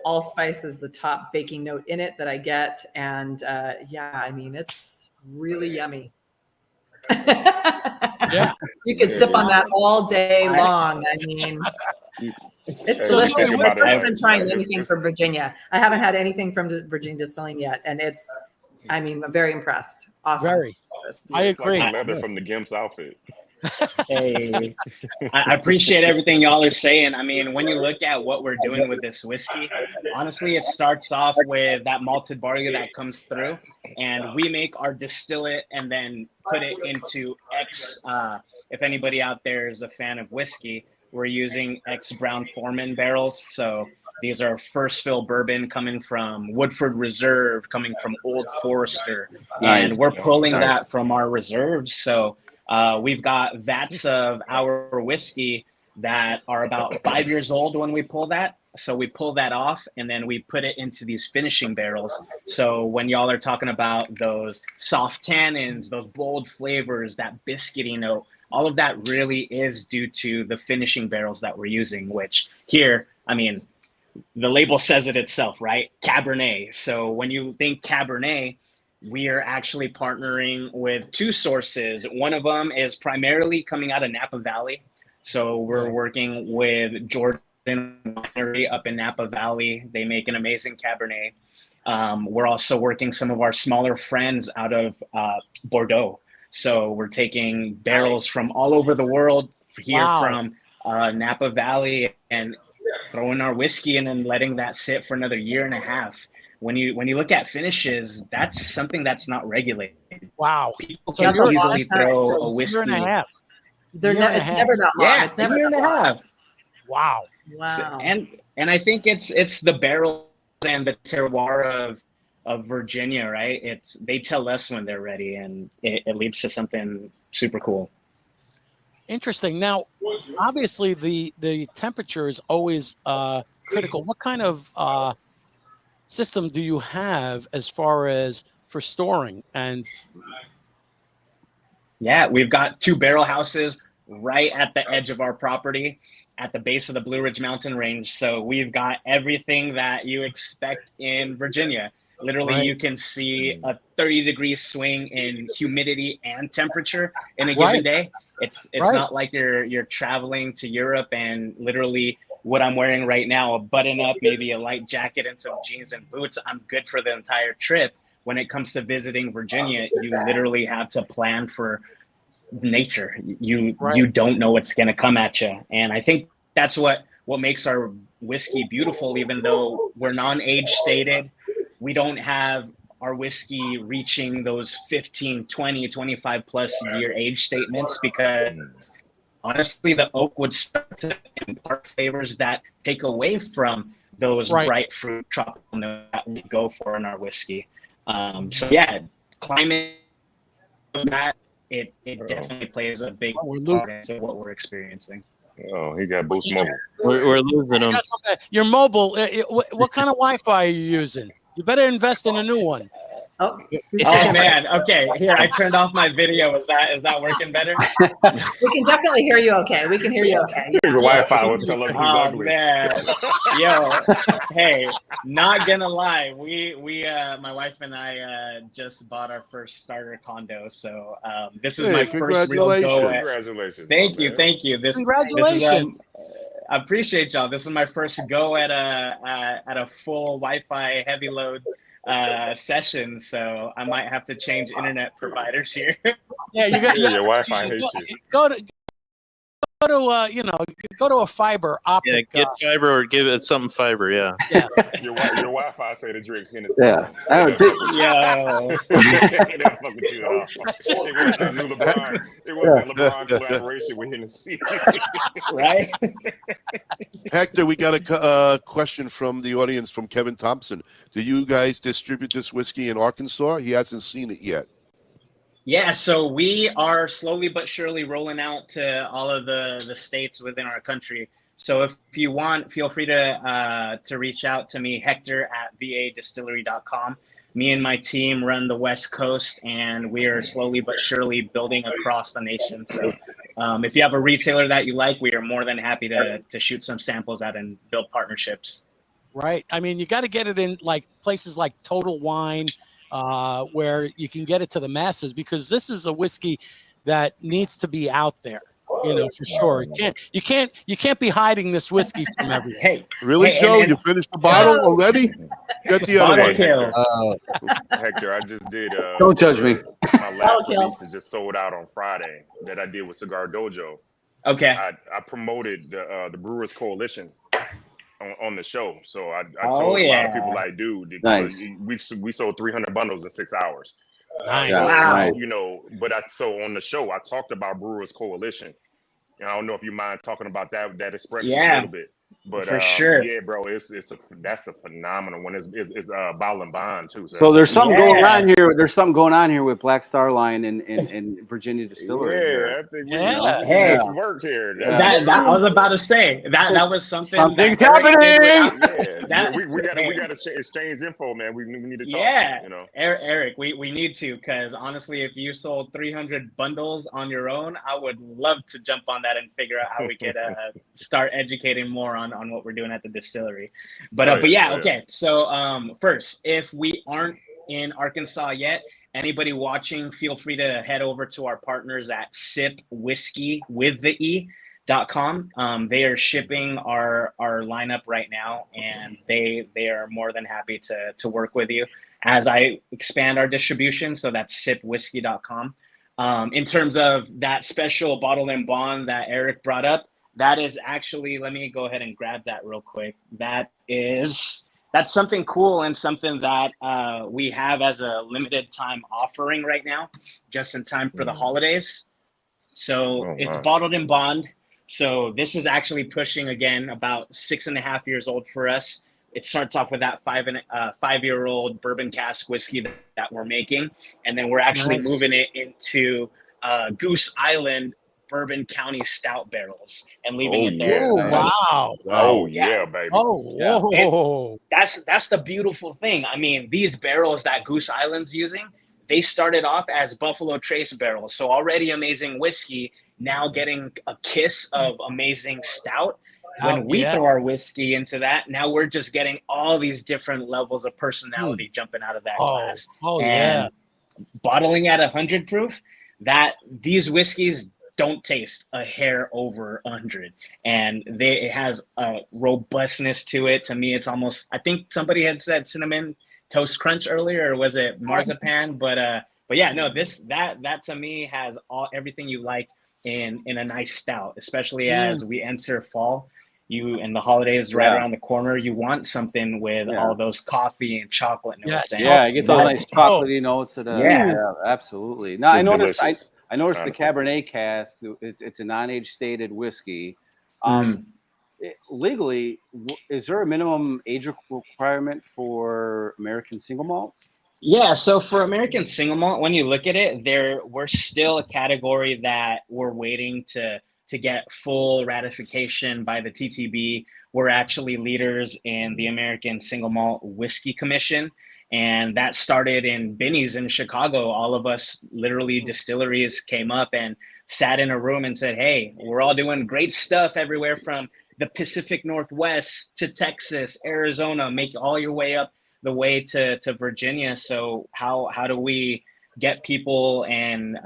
Allspice is the top baking note in it that I get, and I mean, it's really yummy. Yeah, you could sip on that all day long. I mean, it's delicious. I've been trying anything from Virginia. I haven't had anything from Virginia Distilling yet, and I'm very impressed. Awesome. Very. I agree. Like leather from the Gimp's outfit. Hey, I appreciate everything y'all are saying. I mean, when you look at what we're doing with this whiskey, honestly, it starts off with that malted barley that comes through, and we make our distillate and then put it into X. If anybody out there is a fan of whiskey, we're using X Brown-Forman barrels. So these are first fill bourbon coming from Woodford Reserve, coming from Old Forester, and we're pulling that from our reserves. So we've got vats of our whiskey that are about 5 years old when we pull that. So we pull that off and then we put it into these finishing barrels. So when y'all are talking about those soft tannins, those bold flavors, that biscuity note, all of that really is due to the finishing barrels that we're using, which here, I mean, the label says it itself, right? Cabernet. So when you think Cabernet, we are actually partnering with two sources. One of them is primarily coming out of Napa Valley. So we're working with Jordan Winery up in Napa Valley. They make an amazing Cabernet. We're also working some of our smaller friends out of Bordeaux. So we're taking barrels from all over the world here from Napa Valley and throwing our whiskey in and letting that sit for another year and a half. When you look at finishes, that's something that's not regulated. Wow. People can easily throw a whiskey. Year and a half. It's never that long. Yeah, it's never a year and a half. Wow. Wow. And I think it's the barrels and the terroir of Virginia, right? They tell us when they're ready, and it leads to something super cool. Interesting. Now, obviously, the temperature is always critical. What kind of system do you have as far as for storing? And yeah, we've got 2 barrel houses right at the edge of our property at the base of the Blue Ridge Mountain Range. So we've got everything that you expect in Virginia. Literally, you can see a 30-degree swing in humidity and temperature in a given day. It's not like you're traveling to Europe and literally what I'm wearing right now, a button up, maybe a light jacket and some jeans and boots. I'm good for the entire trip. When it comes to visiting Virginia, you literally have to plan for nature. You don't know what's going to come at you. And I think that's what makes our whiskey beautiful, even though we're non-age stated. We don't have our whiskey reaching those 15, 20, 25 plus year age statements because honestly, the oak would start to impart flavors that take away from those bright fruit tropical notes that we go for in our whiskey. So yeah, climate, that it definitely plays a big part into what we're experiencing. Oh, he got Boost Mobile. We're losing him. Your mobile, what kind of Wi-Fi are you using? You better invest in a new one. Oh man. Okay. Here, I turned off my video. Is that working better? We can definitely hear you okay. We can hear you okay. The Wi-Fi will tell him he's ugly. Man. Yo, hey, not gonna lie. We my wife and I just bought our first starter condo. So this is my first real go at. Congratulations. Thank you. Congratulations. I appreciate y'all. This is my first go at a full Wi-Fi heavy load session, so I might have to change internet providers here. Yeah, you got your Wi-Fi hates you. Go to a fiber optic. Yeah, get fiber or give it something fiber. Yeah. Your Wi-Fi say the drinks Hennessy. Yeah. I don't think. Yo. They don't fuck with you at all. It wasn't a new LeBron. It wasn't a LeBron collaboration with Hennessy. Right. Hector, we got a question from the audience from Kevin Thompson. Do you guys distribute this whiskey in Arkansas? He hasn't seen it yet. Yeah, so we are slowly but surely rolling out to all of the states within our country. So if you want, feel free to reach out to me, Hector at vadistillery.com. Me and my team run the West Coast, and we are slowly but surely building across the nation. So if you have a retailer that you like, we are more than happy to shoot some samples out and build partnerships. Right. I mean, you got to get it in like places like Total Wine, where you can get it to the masses, because this is a whiskey that needs to be out there, for sure. You can't be hiding this whiskey from everyone. Hey, really, Joe? You finished the bottle already? Get the other one. Hector, I just did. Don't judge me. My last release is just sold out on Friday that I did with Cigar Dojo. Okay. I promoted the Brewers Coalition on the show, so I told a lot of people like, dude, nice. we sold 300 bundles in 6 hours. Nice. Wow. But so on the show I talked about Brewers Coalition. I don't know if you mind talking about that expression a little bit. But For sure. yeah, bro, that's a phenomenal one. It's bottle and bond too. So there's something going Yeah. on here. There's something going on here with Black Star Line and Virginia Distillery. Yeah, I think we Yeah. can do some work here. That I was about to say that was something. Something's that Eric happening! did without- We got to exchange info, man. We need to talk. Yeah, You know, Eric, we need to, because honestly, if you sold 300 bundles on your own, I would love to jump on that and figure out how we could start educating more on what we're doing at the distillery. But okay. So first, if we aren't in Arkansas yet, anybody watching, feel free to head over to our partners at Sip Whiskey with the E.com. They are shipping our lineup right now, and they are more than happy to work with you as I expand our distribution. So that's sipwhiskey.com. In terms of that special bottle and bond that Eric brought up, that is actually, let me go ahead and grab that real quick. That's something cool and something that we have as a limited time offering right now, just in time for the holidays. So it's bottled in bond. So this is actually pushing, again, about 6.5 years old for us. It starts off with that 5-year-old bourbon cask whiskey that we're making. And then we're actually moving it into Goose Island Bourbon County Stout barrels and leaving it there. Oh, wow. Oh yeah, baby. Oh, whoa. That's the beautiful thing. I mean, these barrels that Goose Island's using, they started off as Buffalo Trace barrels. So already amazing whiskey, now getting a kiss of amazing stout. When we throw our whiskey into that, now we're just getting all these different levels of personality jumping out of that glass. And bottling at 100 proof, that these whiskeys don't taste a hair over 100, and it has a robustness to it. To me, it's almost, I think somebody had said cinnamon toast crunch earlier, or was it marzipan? But yeah, no, that to me has everything you like in a nice stout, especially as we enter fall. And the holidays right around the corner, you want something with all those coffee and chocolate notes. You get those nice chocolatey notes. Absolutely. Now I noticed the Cabernet cask. It's a non-age stated whiskey. Legally, is there a minimum age requirement for American single malt? Yeah, so for American single malt, when you look at it, we're still a category that we're waiting to get full ratification by the TTB. We're actually leaders in the American Single Malt Whiskey Commission, and that started in Binny's in Chicago. All of us, literally distilleries, came up and sat in a room and said, hey, we're all doing great stuff everywhere from the Pacific Northwest to Texas, Arizona, make all your way up the way to Virginia. So how do we get people and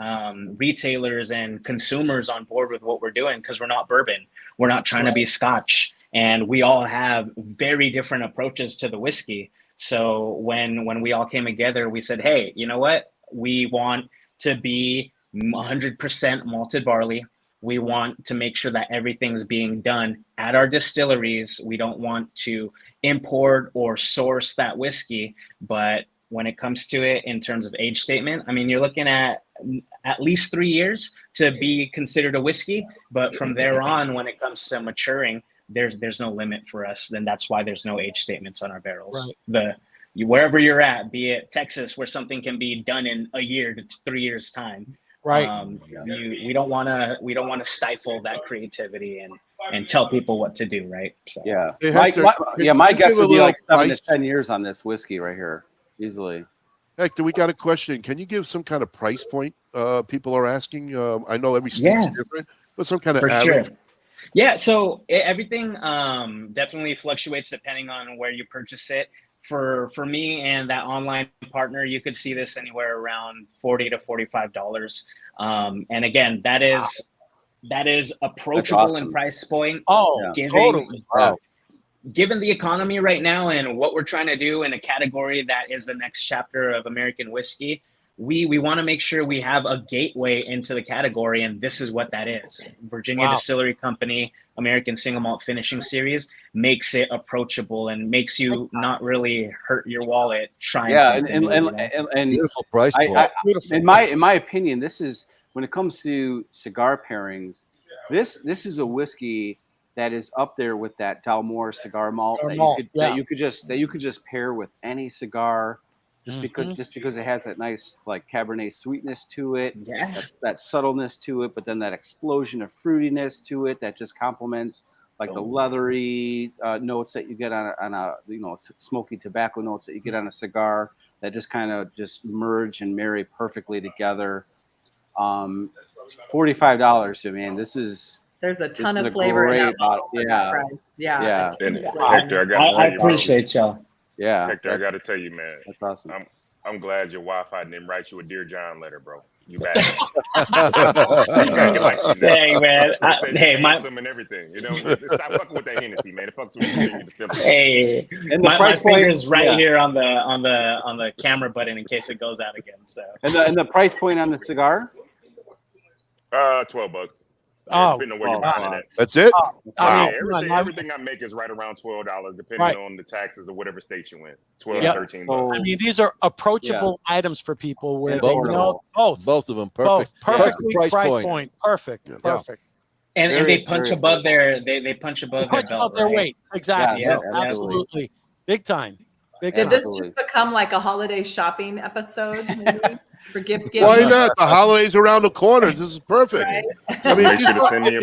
retailers and consumers on board with what we're doing? Because we're not bourbon, we're not trying to be Scotch, and we all have very different approaches to the whiskey. So when we all came together, we said, hey, you know what? We want to be 100% malted barley. We want to make sure that everything's being done at our distilleries. We don't want to import or source that whiskey. But when it comes to it in terms of age statement, I mean, you're looking at least 3 years to be considered a whiskey. But from there on, when it comes to maturing, there's no limit for us. Then that's why there's no age statements on our barrels. Right. Wherever you're at, be it Texas, where something can be done in a year to 3 years time. Right. We don't want to stifle that creativity and tell people what to do. Right. So. Yeah. Hey, my guess would be like 7 to 10 years on this whiskey right here, easily. Hector, we got a question. Can you give some kind of price point? People are asking. I know every state's different, but some kind of average. Sure. Yeah. So everything definitely fluctuates depending on where you purchase it. For me and that online partner, you could see this anywhere around $40 to $45. And again, that is approachable in price point. Given the economy right now and what we're trying to do in a category that is the next chapter of American whiskey, we want to make sure we have a gateway into the category, and this is what that is. Virginia Distillery Company, American Single Malt Finishing Series makes it approachable and makes you not really hurt your wallet trying and beautiful price point. In my opinion, this is, when it comes to cigar pairings, this is a whiskey that is up there with that Dalmore cigar malt Cigar that malt, you could just pair with any cigar. Just because it has that nice like Cabernet sweetness to it, that subtleness to it, but then that explosion of fruitiness to it that just complements like the leathery notes that you get on a smoky tobacco notes that you get on a cigar that just kind of just merge and marry perfectly together. $45, man. There's a ton of flavor in that bottle. Yeah. Hector, I appreciate y'all. Yeah, Hector, I got to tell you, man. That's awesome. I'm glad your Wi-Fi didn't write you a Dear John letter, bro. You back. Like hey, man. My and everything. You know, stop fucking with that Hennessy, man. It fucks with you. Hey, and my finger's right here on the camera button in case it goes out again. So. And the price point on the cigar? $12. Depending on where you're buying it at. That's it? Wow. Everything I make is right around $12, depending on the taxes of whatever state you in. $12 to $13. I mean, these are approachable items for people where they know both of them perfect. Perfectly price point. Perfect. And they punch above their their weight. Exactly. Yeah, absolutely. Big time. Did this just become like a holiday shopping episode? Maybe? For gift giving. Why not? The holidays around the corner. This is perfect. Right? I mean,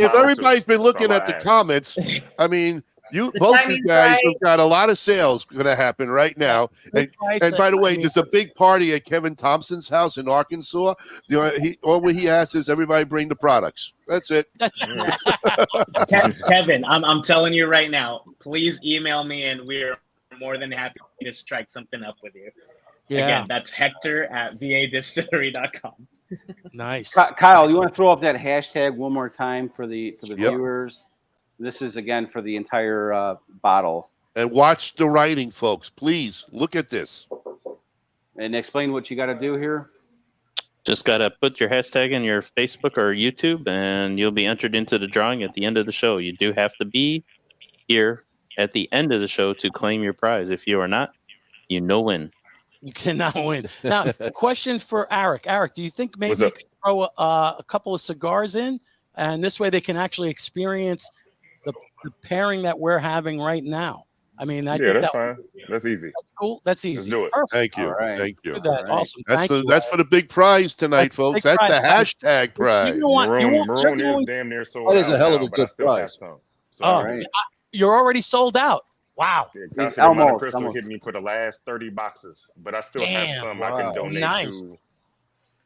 if everybody's been looking at the comments, I mean, both you guys have got a lot of sales going to happen right now. And by the way, there's a big party at Kevin Thompson's house in Arkansas. All he asks is everybody bring the products. That's it. Kevin, I'm telling you right now, please email me and we're more than happy to strike something up with you. Yeah. Again, that's Hector at vadistillery.com. Nice. Kyle, you want to throw up that hashtag one more time for the viewers? This is, again, for the entire bottle. And watch the writing, folks. Please look at this. And explain what you got to do here. Just got to put your hashtag in your Facebook or YouTube, and you'll be entered into the drawing at the end of the show. You do have to be here at the end of the show to claim your prize. If you are not, win. You cannot win. Now, question for Aric. Aric, do you think maybe you could throw a couple of cigars in, and this way they can actually experience the pairing that we're having right now? I mean, that's fine. That's easy. That's cool. That's easy. Let's do it. Perfect. Thank you. Right. Thank you. Awesome. That's for the big prize tonight, folks. That's the hashtag prize. Maroon is damn near sold out. That is a hell of a good prize. You're already sold out. Wow. Yeah, Crystal hit me for the last 30 boxes, but I still have some I can donate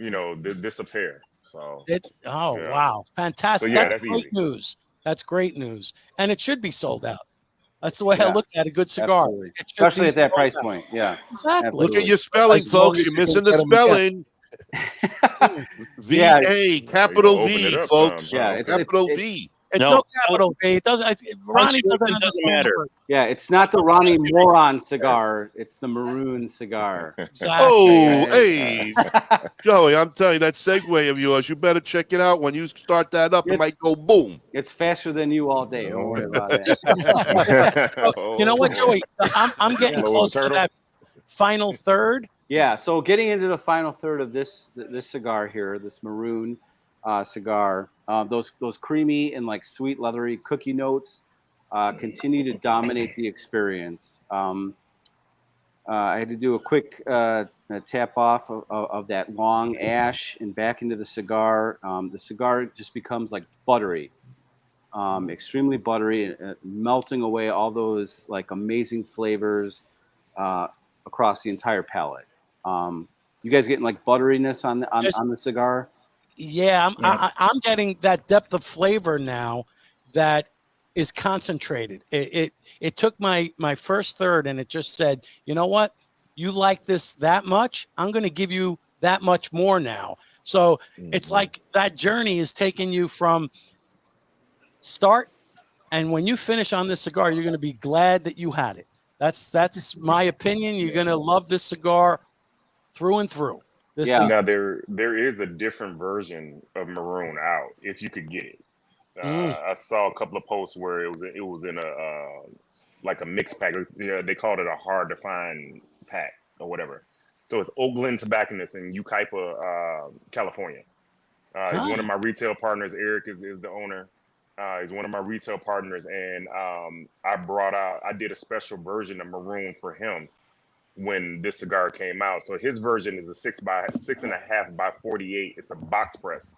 to, this affair. So. Wow. Fantastic. So, that's great news. That's great news. And it should be sold out. That's the way I look at a good cigar. Especially at that price point. Yeah. Exactly. Absolutely. Look at your spelling, folks. You're missing the spelling. V-A, capital V, folks. Yeah, capital V. It's no capital V. It doesn't. Ronnie doesn't matter. Yeah, it's not the Ronnie Moron cigar. It's the Maroon cigar. Exactly. Oh, hey, Joey, I'm telling you, that segue of yours, you better check it out. When you start that up, it might go boom. It's faster than you all day. Don't worry about it. So, you know what, Joey? I'm getting close to that final third. Yeah, so getting into the final third of this cigar here, this Maroon cigar, those creamy and like sweet leathery cookie notes continue to dominate the experience. I had to do a quick tap off of that long ash and back into the cigar. The cigar just becomes like buttery, extremely buttery, melting away all those like amazing flavors across the entire palate. You guys getting like butteriness on the cigar? Yeah, I'm getting that depth of flavor now that is concentrated. It took my first third and it just said, you know what? You like this that much? I'm going to give you that much more now. So it's like that journey is taking you from start, and when you finish on this cigar, you're going to be glad that you had it. That's my opinion. You're going to love this cigar through and through. Now there is a different version of Maroon out if you could get it. I saw a couple of posts where it was in a like a mixed pack. Yeah, they called it a hard to find pack or whatever. So it's Oakland Tobacconist in Yucaipa, California. He's one of my retail partners. Aric is the owner. He's one of my retail partners, and I did a special version of Marun for him when this cigar came out. So his version is a 6.5 by 48. It's a box press.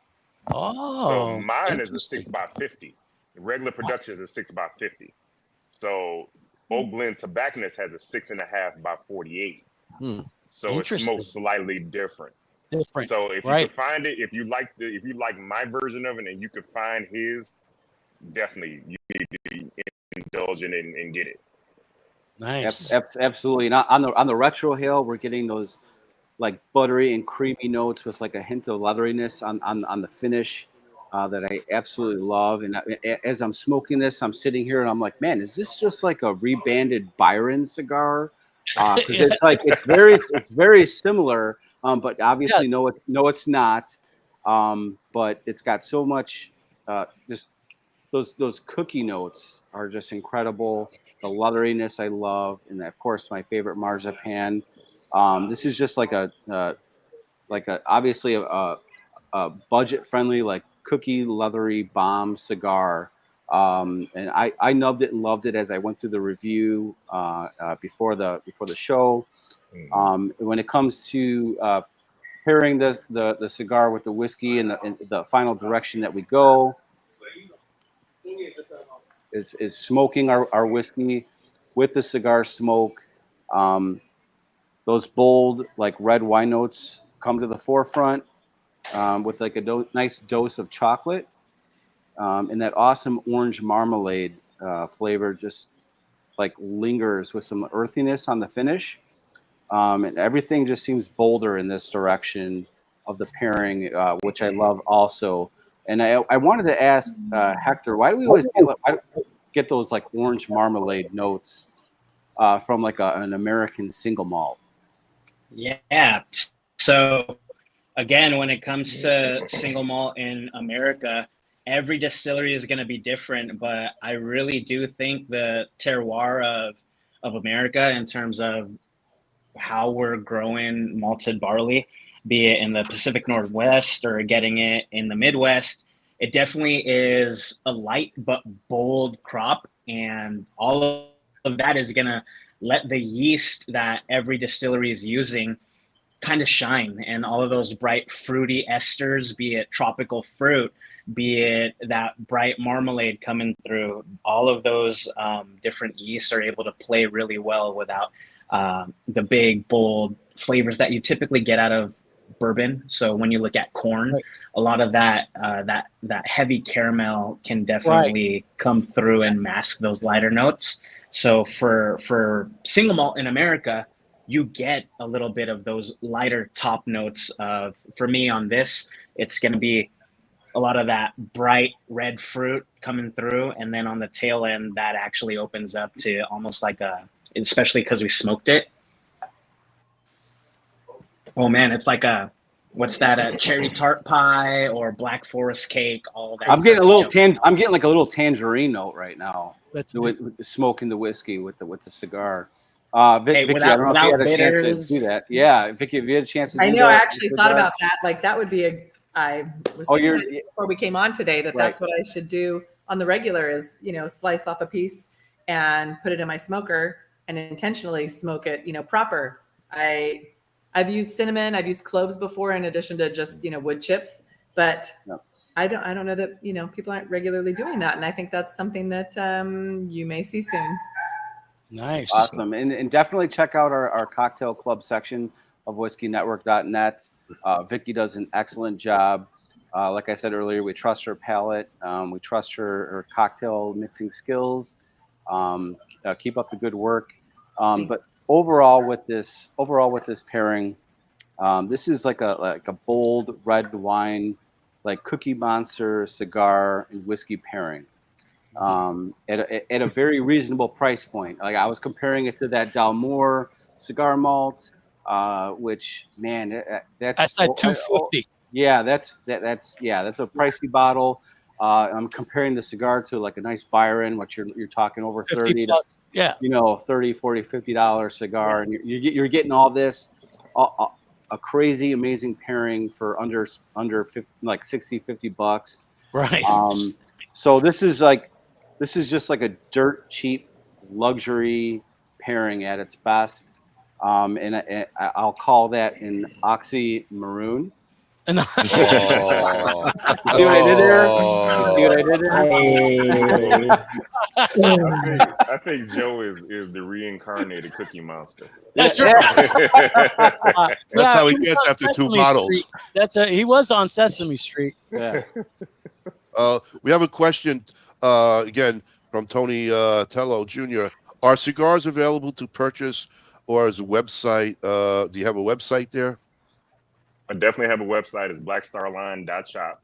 So mine is a 6 by 50. The regular production is a 6 by 50. So Oak Blend Tobacconist has a 6.5 by 48. So it's smoked slightly different. So if you can find it, if you like my version of it and you can find his, definitely you need to be indulge in it and get it. Nice. Absolutely. Not on the retro hail, we're getting those like buttery and creamy notes with like a hint of leatheriness on the finish that I absolutely love. And as I'm smoking this, I'm sitting here and I'm like, man, is this just like a rebanded Byron cigar? Because it's very similar, but obviously no, it's not. But it's got so much just those cookie notes are just incredible. The leatheriness I love, and of course my favorite marzipan. This is just like a obviously a budget friendly, like cookie leathery bomb cigar. And I nubbed it and loved it as I went through the review before the show. When it comes to pairing the cigar with the whiskey and the final direction that we go is smoking our whiskey with the cigar smoke. Those bold, like red wine notes come to the forefront with like a nice dose of chocolate and that awesome orange marmalade flavor just like lingers with some earthiness on the finish. And everything just seems bolder in this direction of the pairing, which I love also. And I wanted to ask Hector, why do we always get those like orange marmalade notes from like an American single malt? Yeah. So again, when it comes to single malt in America, every distillery is going to be different, but I really do think the terroir of America in terms of how we're growing malted barley, be it in the Pacific Northwest or getting it in the Midwest, it definitely is a light but bold crop, and all of that is going to let the yeast that every distillery is using kind of shine, and all of those bright fruity esters, be it tropical fruit, be it that bright marmalade coming through, all of those different yeasts are able to play really well without the big bold flavors that you typically get out of bourbon. So when you look at corn, a lot of that heavy caramel can definitely come through and mask those lighter notes. So for single malt in America, you get a little bit of those lighter top notes of, for me on this, it's going to be a lot of that bright red fruit coming through. And then on the tail end, that actually opens up to almost like especially because we smoked it. Oh man, it's like what's that? A cherry tart pie or black forest cake? All that. I'm getting I'm getting like a little tangerine note right now. With smoking the whiskey with the cigar. Vicky, I don't know if you had a chance to do that. Yeah, Vicky, if you had a chance to do that. I know. I actually thought about that. Like that would be I was thinking before we came on today that's what I should do on the regular is, slice off a piece and put it in my smoker and intentionally smoke it, proper. I've used cinnamon, I've used cloves before in addition to just, wood chips, but I don't know that, people aren't regularly doing that. And I think that's something that you may see soon. Nice. Awesome. And definitely check out our cocktail club section of whiskeynetwork.net. Vicky does an excellent job. Like I said earlier, we trust her palate. We trust her cocktail mixing skills. Keep up the good work. But overall with this pairing, this is like a bold red wine, like Cookie Monster cigar and whiskey pairing. At a very reasonable price point. Like I was comparing it to that Dalmore cigar malt, which man, that's at $250. Yeah, that's a pricey bottle. I'm comparing the cigar to like a nice Byron, which you're talking over 30 plus, $30, $40, $50 cigar, and you're getting all this, a crazy amazing pairing for under 50, like $60, $50. Right. So this is just like a dirt cheap luxury pairing at its best. And I'll call that an Oxy Maroon. And You see what I did there? You see what I did there? I think Joe is the reincarnated Cookie Monster. That's right. That's how he gets after two bottles. He was on Sesame Street. Yeah. We have a question again from Tony Tello Jr. Are cigars available to purchase, or is a website? Do you have a website there? I definitely have a website. It's blackstarline.shop.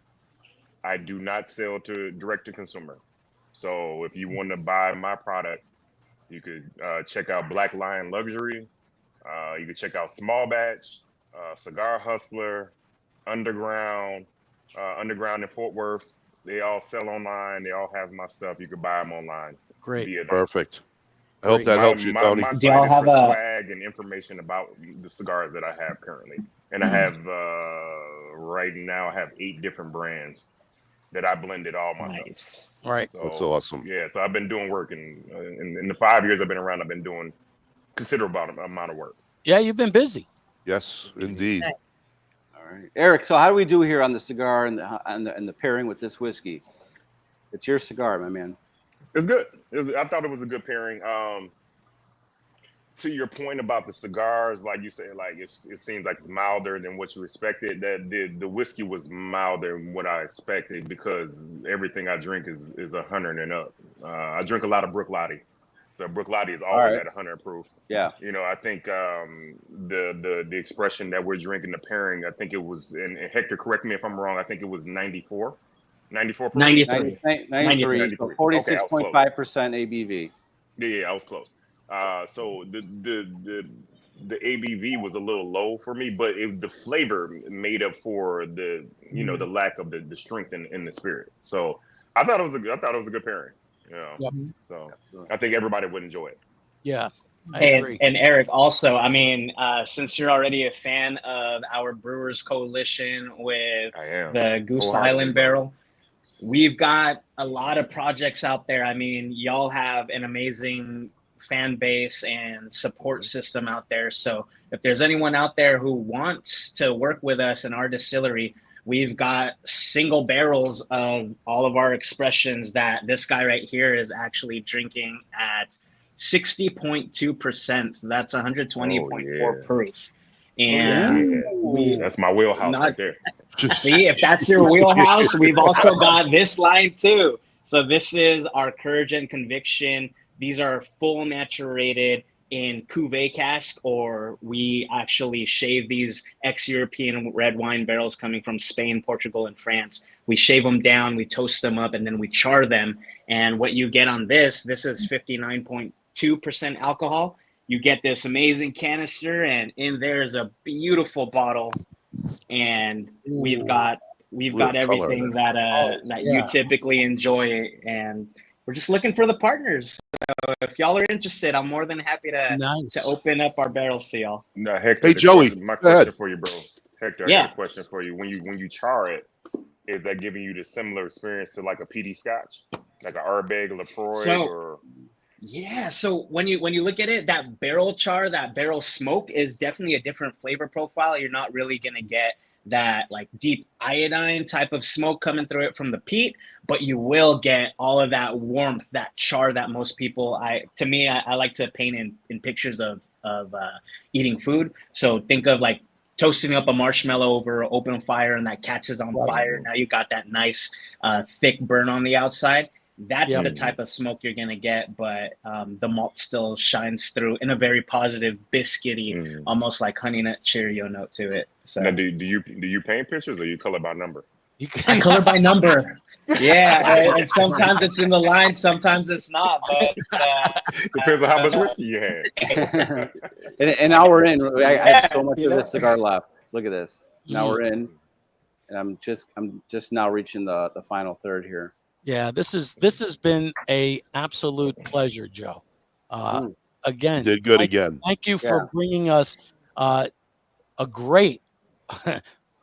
I do not sell to direct to consumer. So if you want to buy my product, you could check out Black Lion Luxury. You could check out Small Batch, Cigar Hustler, Underground in Fort Worth. They all sell online. They all have my stuff. You can buy them online. Great. Perfect. I hope that helps you, Tony. My site is for swag and information about the cigars that I have currently. And I have, right now, I have 8 different brands that I blended all myself. Nice. Right. So, that's awesome. Yeah, so I've been doing work. And in the 5 years I've been around, I've been doing considerable amount of work. Yeah, you've been busy. Yes, indeed. All right, Aric. So how do we do here on the cigar and the pairing with this whiskey? It's your cigar, my man. It's good. I thought it was a good pairing. To your point about the cigars, like you said, like it seems like it's milder than what you expected. That the whiskey was milder than what I expected because everything I drink is 100 and up. I drink a lot of Bruichladdich. So Bruichladdich is always at 100 proof. Yeah. You know, I think the expression that we're drinking, the pairing, I think it was, and Hector, correct me if I'm wrong, I think it was 94. 94 proof? 93. 46.5% ABV. Yeah, I was close. So the ABV was a little low for me, but the flavor made up for the the lack of the strength in the spirit. So I thought it was a good pairing. So I think everybody would enjoy it. Yeah. I agree. And Aric, also, I mean, since you're already a fan of our Brewers Coalition with the Goose Island barrel, we've got a lot of projects out there. I mean, y'all have an amazing fan base and support system out there. So if there's anyone out there who wants to work with us in our distillery, we've got single barrels of all of our expressions that this guy right here is actually drinking at 60.2%. So that's 120.4 proof. And that's my wheelhouse right there. See, if that's your wheelhouse, we've also got this line too. So this is our Courage and Conviction. These are full maturated in cuvee cask, or we actually shave these ex-European red wine barrels coming from Spain, Portugal, and France. We shave them down, we toast them up, and then we char them. And what you get on this is 59.2% alcohol. You get this amazing canister, and in there is a beautiful bottle. And we've got everything that you typically enjoy, and we're just looking for the partners. So if y'all are interested, I'm more than happy to open up our barrels to y'all. No, Hector, hey Joey, my question for you, bro. Hector, I have a question for you. When you char it, is that giving you the similar experience to like a peaty Scotch, like an Ardbeg, Lafroy, or? Yeah, so when you look at it, that barrel char, that barrel smoke is definitely a different flavor profile. You're not really gonna get that like deep iodine type of smoke coming through it from the peat, but you will get all of that warmth, that char that most people, I like to paint in pictures of eating food. So think of like toasting up a marshmallow over open fire and that catches on fire. Now you got that nice thick burn on the outside. That's the type of smoke you're gonna get, but the malt still shines through in a very positive, biscuity, almost like honey nut Cheerio note to it. So now, do you paint pictures or you color by number? I color by number. Yeah, and sometimes it's in the line, sometimes it's not. But depends on how much whiskey you had. and now we're in. I have so much of this cigar left. Look at this. Now we're in, and I'm just now reaching the final third here. Yeah, this has been a absolute pleasure, Joe. Again, you did good again. Thank you for bringing us a great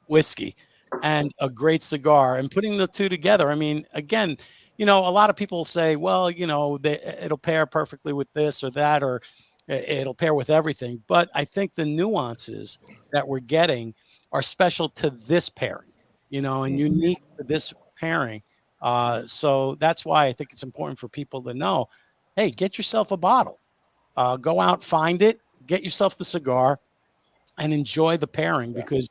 whiskey and a great cigar and putting the two together. I mean, again, a lot of people say, well, it'll pair perfectly with this or that, or it'll pair with everything. But I think the nuances that we're getting are special to this pairing, and unique to this pairing. So that's why I think it's important for people to know, hey, get yourself a bottle, go out, find it, get yourself the cigar, and enjoy the pairing, because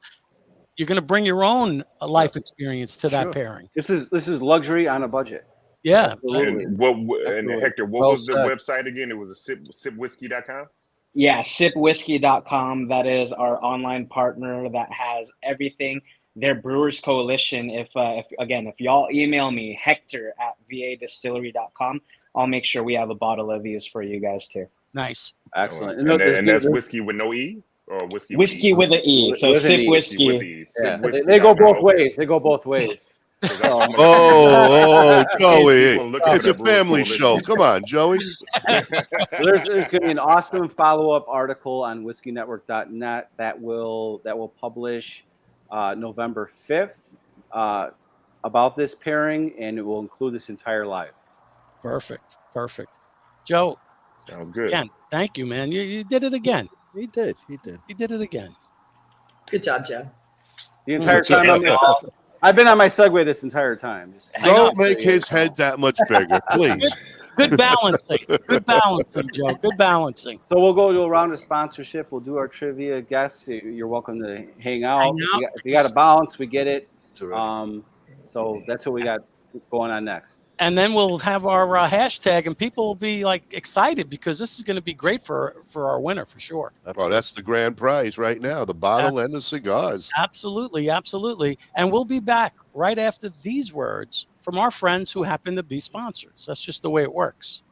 you're going to bring your own life experience to that pairing. This is luxury on a budget. Yeah. And Hector, what was the website again? It was sipwhiskey.com? Yeah, sipwhiskey.com. That is our online partner that has everything. Their Brewers Coalition. If y'all email me, hector@vadistillery.com, I'll make sure we have a bottle of these for you guys too. Nice. Excellent. And that's whiskey with no E? Or whiskey with an E. So Sip Whiskey. They go both ways. Joey. It's a family show. Come on, Joey. There's going to be an awesome follow-up article on whiskeynetwork.net that will publish November 5th about this pairing, and it will include this entire live. Perfect. Joe. Sounds good. Again, thank you, man. You did it again. He did it again. Good job, Joe. The entire time I've been on my Segway this entire time. Don't make his head that much bigger, please. Good balancing, Joe. Good balancing. So we'll go to a round of sponsorship. We'll do our trivia. Guests, you're welcome to hang out. If you got a balance, we get it. So that's what we got going on next. And then we'll have our hashtag, and people will be excited, because this is going to be great for our winner for sure. Well, that's the grand prize right now, the bottle and the cigars. Absolutely. And we'll be back right after these words from our friends who happen to be sponsors. That's just the way it works.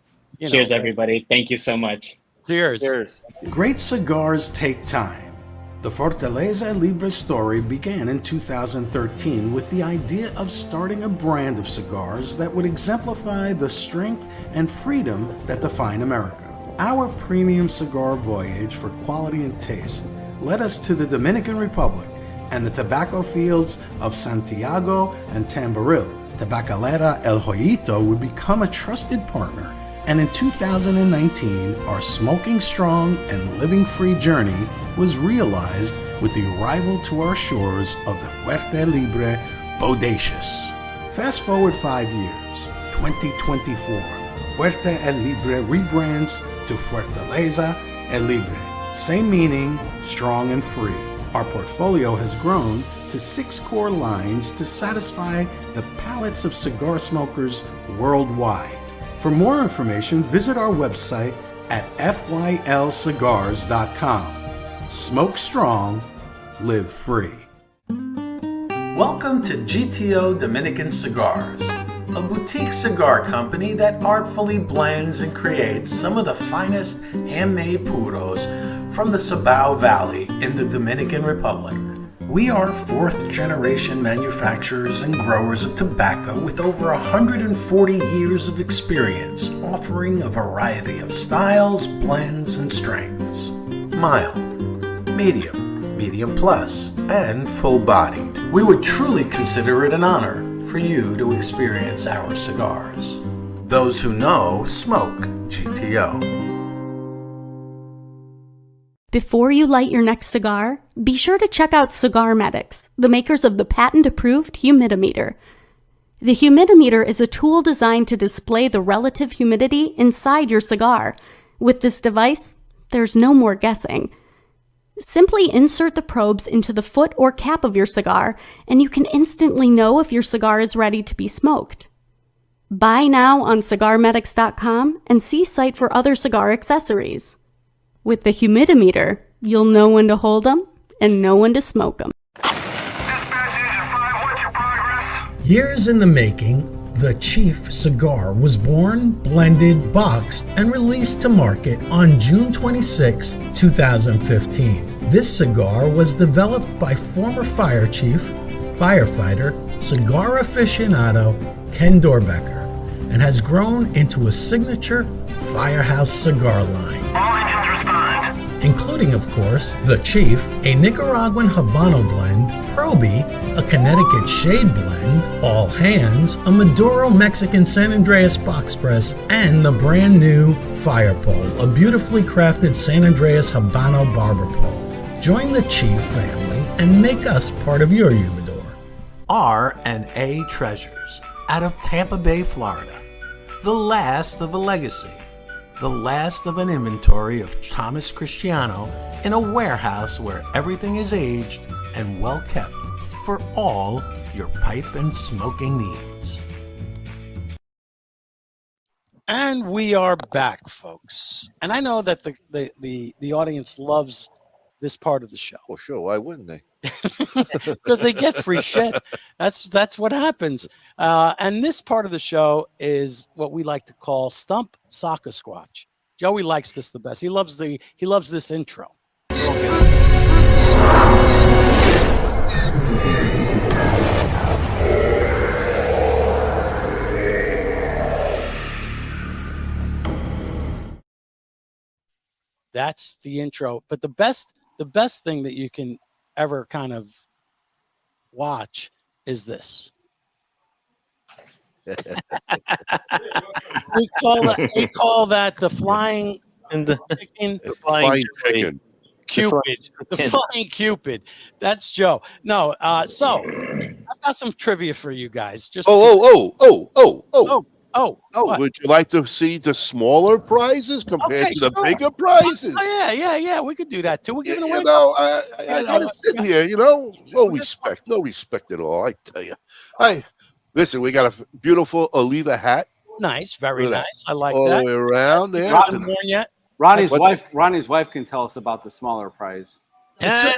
Cheers, everybody. Thank you so much. Cheers. Great cigars take time. The Fortaleza Libre story began in 2013 with the idea of starting a brand of cigars that would exemplify the strength and freedom that define America. Our premium cigar voyage for quality and taste led us to the Dominican Republic and the tobacco fields of Santiago and Tamboril. Tabacalera El Joyito would become a trusted partner, and in 2019, our smoking strong and living free journey was realized with the arrival to our shores of the Fuerte Libre Bodacious. Fast forward 5 years, 2024, Fuerte El Libre rebrands to Fortaleza El Libre. Same meaning, strong and free. Our portfolio has grown to 6 core lines to satisfy the palates of cigar smokers worldwide. For more information, visit our website at fylcigars.com. Smoke strong, live free. Welcome to GTO Dominican Cigars, a boutique cigar company that artfully blends and creates some of the finest handmade puros from the Cibao Valley in the Dominican Republic. We are 4th generation manufacturers and growers of tobacco with over 140 years of experience, offering a variety of styles, blends, and strengths. Mild, medium plus, and full-bodied. We would truly consider it an honor for you to experience our cigars. Those who know smoke GTO. Before you light your next cigar, be sure to check out Cigar Medics, the makers of the patent-approved humidimeter. The humidimeter is a tool designed to display the relative humidity inside your cigar. With this device, there's no more guessing. Simply insert the probes into the foot or cap of your cigar, and you can instantly know if your cigar is ready to be smoked. Buy now on cigarmedics.com and see site for other cigar accessories. With the humidimeter, you'll know when to hold them and know when to smoke them. Years in the making, the Chief cigar was born, blended, boxed, and released to market on June 26, 2015. This cigar was developed by former fire chief, firefighter, cigar aficionado Ken Dorbecker, and has grown into a signature Firehouse cigar line. All engines respond. including, of course, The Chief, a Nicaraguan Habano blend, Proby, a Connecticut Shade blend, All Hands, a Maduro Mexican San Andreas box press, and the brand new Firepole, a beautifully crafted San Andreas Habano barber pole. Join the Chief family and make us part of your humidor. R&A Treasures, out of Tampa Bay, Florida. The last of a legacy. The last of an inventory of Thomas Cristiano in a warehouse where everything is aged and well kept for all your pipe and smoking needs. And we are back, folks. And I know that the audience loves this part of the show. Well, sure. Why wouldn't they? Because they get free shit. That's what happens. And this part of the show is what we like to call Stump Soccer Squatch. Joey likes this the best. He loves this intro. That's the intro. But the best thing that you can ever kind of watch is this. we call that the flying chicken. The flying chicken. Cupid. The flying Cupid. That's Joe. No, so I've got some trivia for you guys. Just would you like to see the smaller prizes compared to the bigger prizes? Oh, yeah. We could do that too. We're giving away. I gotta sit here. No respect at all. I tell you. Listen. We got a beautiful Oliva hat. Nice, very nice. I like all that. the way around there. Not worn yet. Ronnie's wife can tell us about the smaller prize. Joey,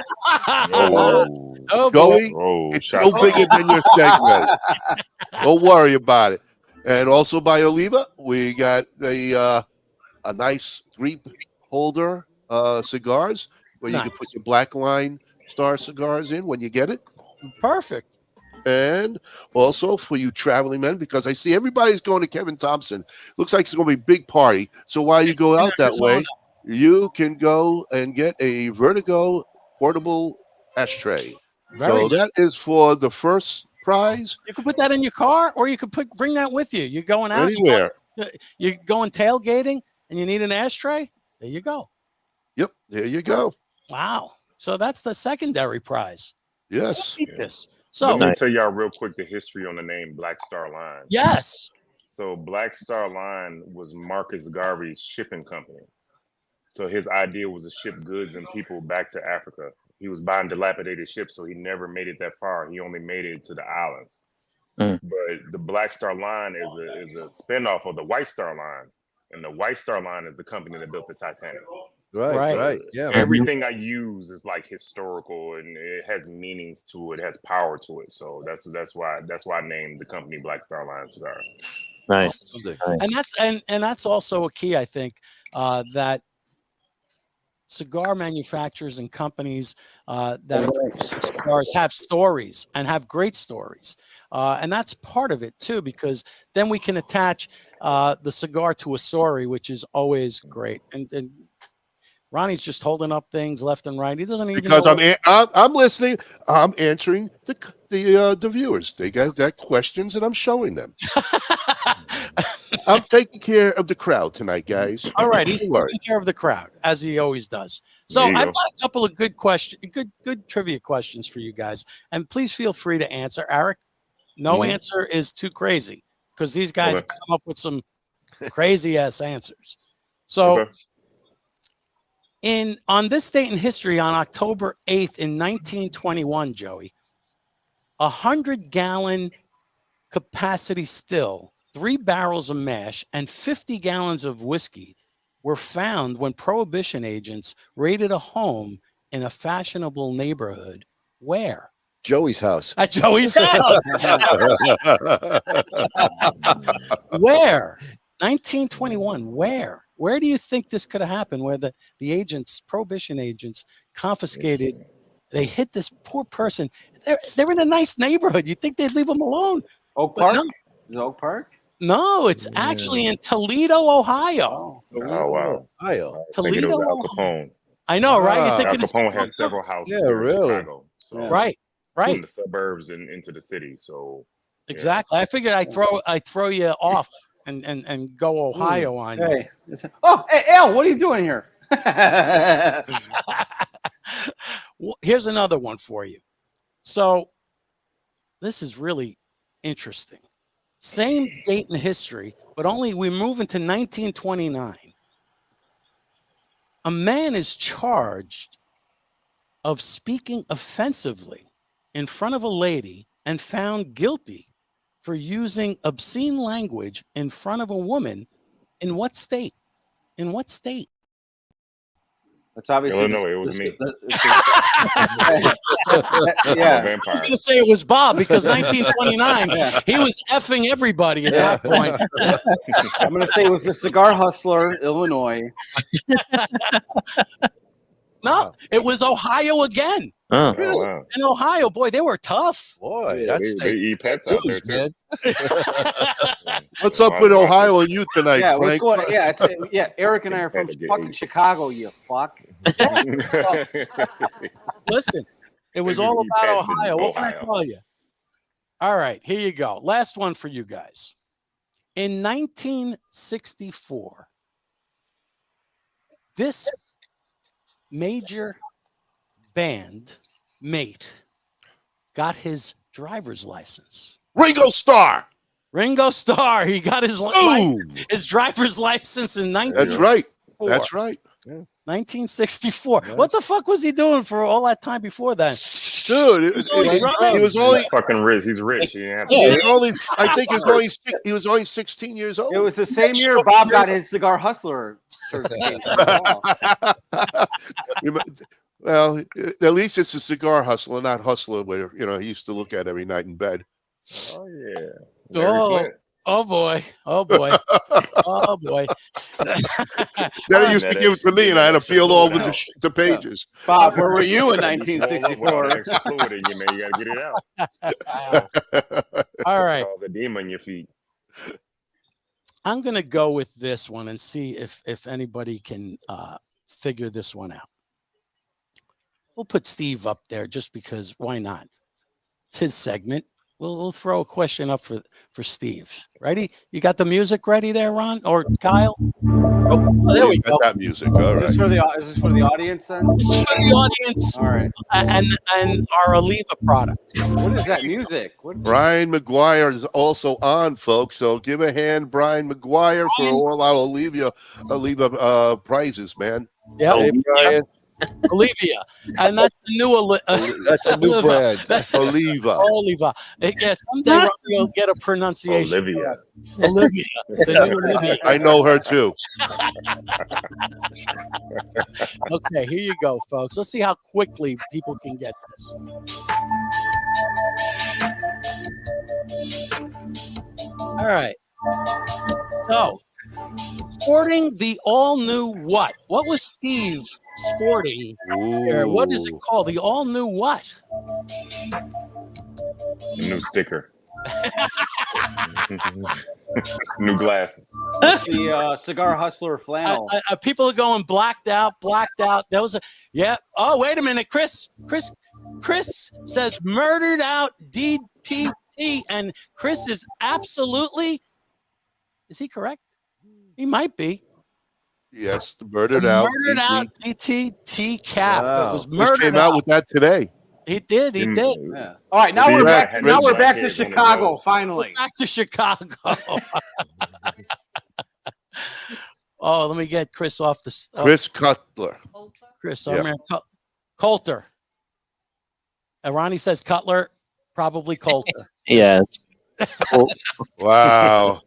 it's shots no bigger than your segment. Don't worry about it. And also by Oliva, we got a nice grape holder cigars where you can put your Black Line Star cigars in when you get it. Perfect. And also for you traveling men, because I see everybody's going to Kevin Thompson. Looks like it's going to be a big party. So while you go out that way, you can go and get a Vertigo portable ashtray. So that is for the first prize. You can put that in your car, or you could bring that with you. You're going out anywhere. You're going tailgating, and you need an ashtray. There you go. Yep, there you go. Wow. So that's the secondary prize. Yes. This. So let me tell y'all real quick the history on the name Black Star Line. Yes. So Black Star Line was Marcus Garvey's shipping company. So his idea was to ship goods and people back to Africa. He was buying dilapidated ships, so he never made it that far. He only made it to the islands. But the Black Star Line is a spinoff of the White Star Line, and the White Star Line is the company that built the Titanic. Right. Yeah. Everything I use is like historical, and it has meanings to it, it has power to it. So that's why I named the company Black Star Line Cigars. Nice. And that's also a key, I think, that cigar manufacturers and companies that are producing cigars have stories and have great stories. And that's part of it too, because then we can attach the cigar to a story, which is always great. And Ronnie's just holding up things left and right. He doesn't even because I'm listening. I'm answering the viewers. They got questions, and I'm showing them. I'm taking care of the crowd tonight, guys. All right, he's taking care of the crowd as he always does. So I've got a couple of good trivia questions for you guys, and please feel free to answer. Aric, no answer is too crazy because these guys come up with some crazy ass answers. So. On this date in history, on October 8th in 1921, Joey, 100-gallon capacity still, 3 barrels of mash, and 50 gallons of whiskey were found when Prohibition agents raided a home in a fashionable neighborhood. Where? Joey's house. At Joey's house. Where? 1921. Where? Where do you think this could have happened? Where the agents, Prohibition agents, confiscated? They hit this poor person. They're in a nice neighborhood. You think they'd leave them alone? Oak Park? No. Is it Oak Park? No, it's actually in Toledo, Ohio. Oh wow, Ohio. Toledo, Al Capone. I know, right? You're Al thinking it's Capone had several houses Yeah, here in really? Chicago. So right. in the suburbs and into the city. So Exactly. I figured I'd throw you off and go Ohio on you. Hey, hey, Al, what are you doing here? Well, here's another one for you. So this is really interesting. Same date in history, but only we move into 1929. A man is charged of speaking offensively in front of a lady and found guilty for using obscene language in front of a woman. In what state? In what state? That's obviously Illinois. It was me. Yeah. I was going to say it was Bob because 1929, he was effing everybody at that point. I'm going to say it was the Cigar Hustler, Illinois. No, it was Ohio again. Oh. Oh, wow. In Ohio, boy, they were tough. Boy, Yeah, that's they eat pets out there too. What's up with Ohio and you tonight, Yeah, what's Frank? going? Yeah, yeah. Eric and I are from fucking Chicago. You fuck. Listen, it was They all eat about pets in Ohio. What can I Ohio. tell you? All right, here you go. Last one for you guys. In 1964, this major band mate got his driver's license. Ringo Starr. Ringo Starr, he got his driver's license in 1964. That's right. That's right. 1964. What the fuck was he doing for all that time before then? Dude, he was only fucking rich. He's rich. He didn't have to he was only I think he was only 16 years old. It was the same year Bob got his Cigar Hustler certification. Well, at least it's a cigar hustler, not hustler where he used to look at every night in bed. Oh yeah. Oh boy. Oh boy. Oh boy. Then he used to give it to me, and I had to peel over the pages. Bob, where were you in 1964? Extra fluid in you, man. You gotta get it out. All right. Cause edema in your feet. I'm gonna go with this one and see if anybody can figure this one out. We'll put Steve up there just because why not? It's his segment. We'll throw a question up for Steve. Ready? You got the music ready there, Ron or Kyle? Oh, there we go. That music. All right. Is this for the audience then? This is for the audience. All right. And our Oliva product. What is that music? Brian McGuire is also on, folks. So give a hand, Brian McGuire, for all our Oliva prizes, man. Yeah, hey, Brian. Olivia, and that's the new. That's a new brand. That's Oliva. Oliva. Yeah, someday you'll get a pronunciation. Olivia. Olivia. The new Olivia. I know her too. Okay, here you go, folks. Let's see how quickly people can get this. All right. So, sporting the all-new what? What was Steve sporting there? What is it called? The all-new what? A new sticker. New glasses. The Cigar Hustler flannel. People are going blacked out. That was Oh, wait a minute, Chris says murdered out DTT, and Chris is absolutely. Is he correct? He might be. Yes, the murdered out DTT cap. Wow. It was murdered. Came out with that today. He did. Yeah. All right, now we're back. Now we're back to Chicago. Finally, back to Chicago. Oh, let me get Chris off the. Chris Cutler. Chris, Coulter. Ronnie says Cutler, probably Coulter. Yes. Wow.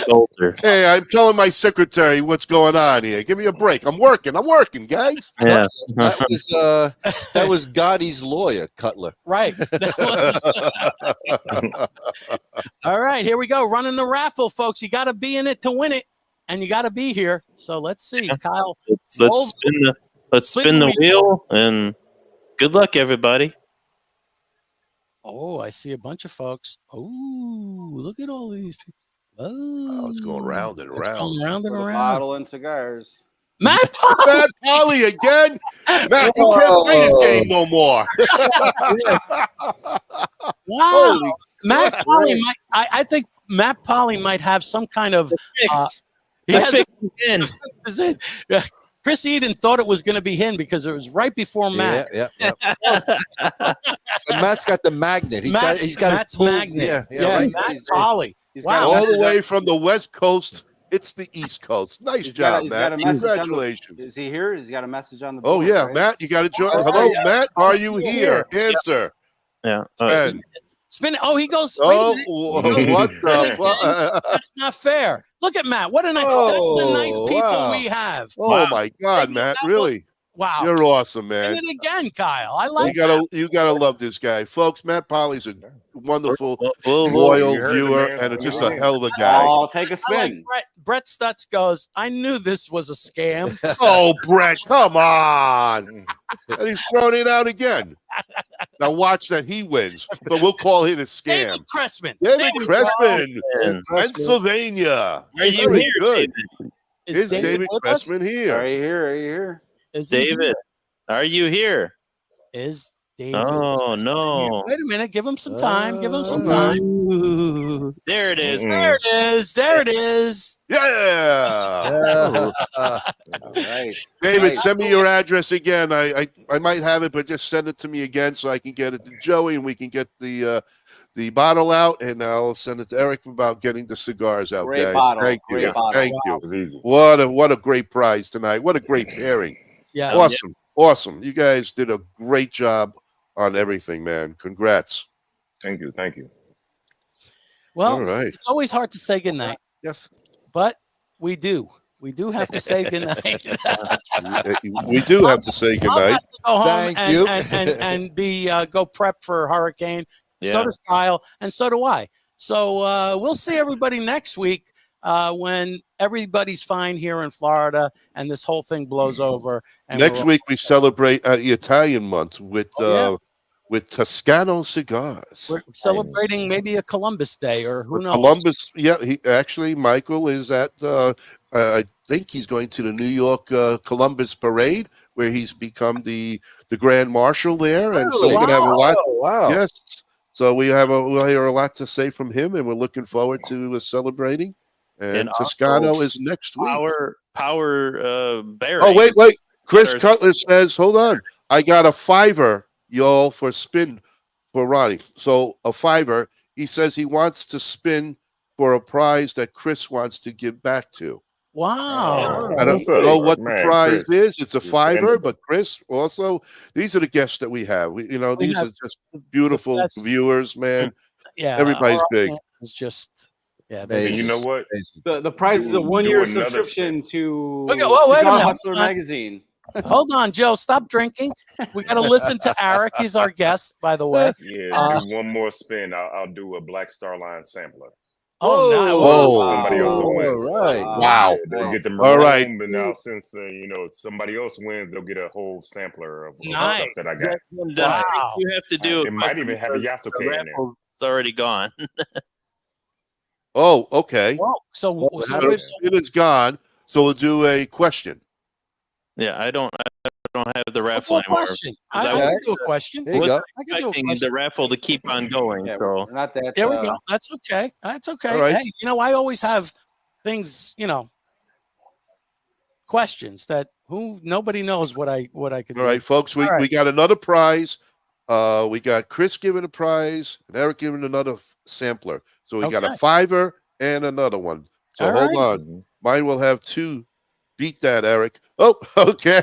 Coulter. Hey, I'm telling my secretary what's going on here. Give me a break. I'm working, guys. Yeah. That was Gotti's lawyer, Cutler. Right. All right, here we go. Running the raffle, folks. You got to be in it to win it, and you got to be here. So let's see, Kyle. Let's spin the wheel, and good luck, everybody. Oh, I see a bunch of folks. Oh, look at all these people. Oh, it's going round and round. Round and for the around. bottle and cigars. Matt Polly again. Matt, you can't play this game no more. Wow. Matt Polly might. I think Matt Polly might have some kind of. Is it? Chris Eden thought it was going to be him because it was right before Matt. Yeah. Matt's got the magnet. He's got Matt's magnet. Right. Matt Polly. Wow. All the way from the West Coast. It's the East Coast. Nice job, Matt. Congratulations. Is he here? Has he got a message on the board? Oh, yeah. Right? Matt, you got to join. Hello, Matt. Are you here? Answer. Yeah. Spin. Oh, he goes. Oh, what the? That's not fair. Look at Matt. What a nice. That's the nice people we have. Oh my God, Matt! Really? Wow. You're awesome, man. Did it again, Kyle. I like. You gotta love this guy, folks. Matt Polly's a wonderful, loyal viewer, and just a hell of a guy. I'll take a spin. Like Brett Stutz goes, I knew this was a scam. Oh, Brett, come on! And he's thrown it out again. Now watch that he wins, but we'll call it a scam. David Cressman. David Cressman, Pennsylvania. Are you here, good? Is David Cressman here? Are you here? Is David, are you here? Is David? Oh no! Wait a minute. Give him some time. Give him some time. Ooh, there it is. There it is. There it is. Yeah. All right. David, send me your address again. I might have it, but just send it to me again so I can get it to Joey and we can get the bottle out, and I'll send it to Aric about getting the cigars out, Great guys. bottle. Thank you. Great bottle. Thank Wow. you. What a great prize tonight. What a great pairing. Yeah. Awesome. You guys did a great job on everything, man. Congrats. Thank you. Well, all right. It's always hard to say goodnight. Yes. But we do. We do have to say goodnight. We do have to say goodnight. Has to go home Thank you. and be go prep for hurricane. Yeah. So does Kyle, and so do I. So we'll see everybody next week when everybody's fine here in Florida and this whole thing blows over. And Next week we celebrate the Italian month with Toscano cigars. we're celebrating maybe a Columbus Day or who knows. Columbus, yeah. Michael is at. I think he's going to the New York Columbus Parade, where he's become the Grand Marshal there, and so we're gonna have a lot. Wow. Yes. So we'll hear a lot to say from him, and we're looking forward to celebrating. And Toscano is next week. Power Barry. Oh, wait. Chris Cutler says, hold on. I got a $5, y'all, for spin for Ronnie. So a $5. He says he wants to spin for a prize that Chris wants to give back to. Wow. I don't know what the prize is. It's a $5, but Chris also, these are the guests that we have. These are just beautiful viewers, man. Yeah. Everybody's big. It's just, And you know what? The prize is a 1-year subscription to wait a minute. Hustler magazine. Hold on, Joe. Stop drinking. We got to listen to Aric. He's our guest, by the way. Yeah, do one more spin. I'll do a Black Star Line sampler. Oh, no. Oh, somebody else will win. Right. Wow. They'll get the Marun, All right. but now since somebody else wins, they'll get a whole sampler of Nice. stuff that I got. Wow. You have to do. It might even have a Yasso can in there. It's already gone. Oh, okay. Whoa. So It is gone. So we'll do a question. Yeah, I don't have the raffle anymore. Question. I can do a question. There you go. I can do a Expecting question. the raffle to keep on going. Yeah, So not that. There we go. That's okay. That's okay. All right. Hey, I always have things, questions that nobody knows what I can do. All right, folks. We got another prize. We got Chris giving a prize and Aric giving another sampler. So we got a $5 and another one. So hold on. Mine will have 2. Beat that, Aric. Oh, okay.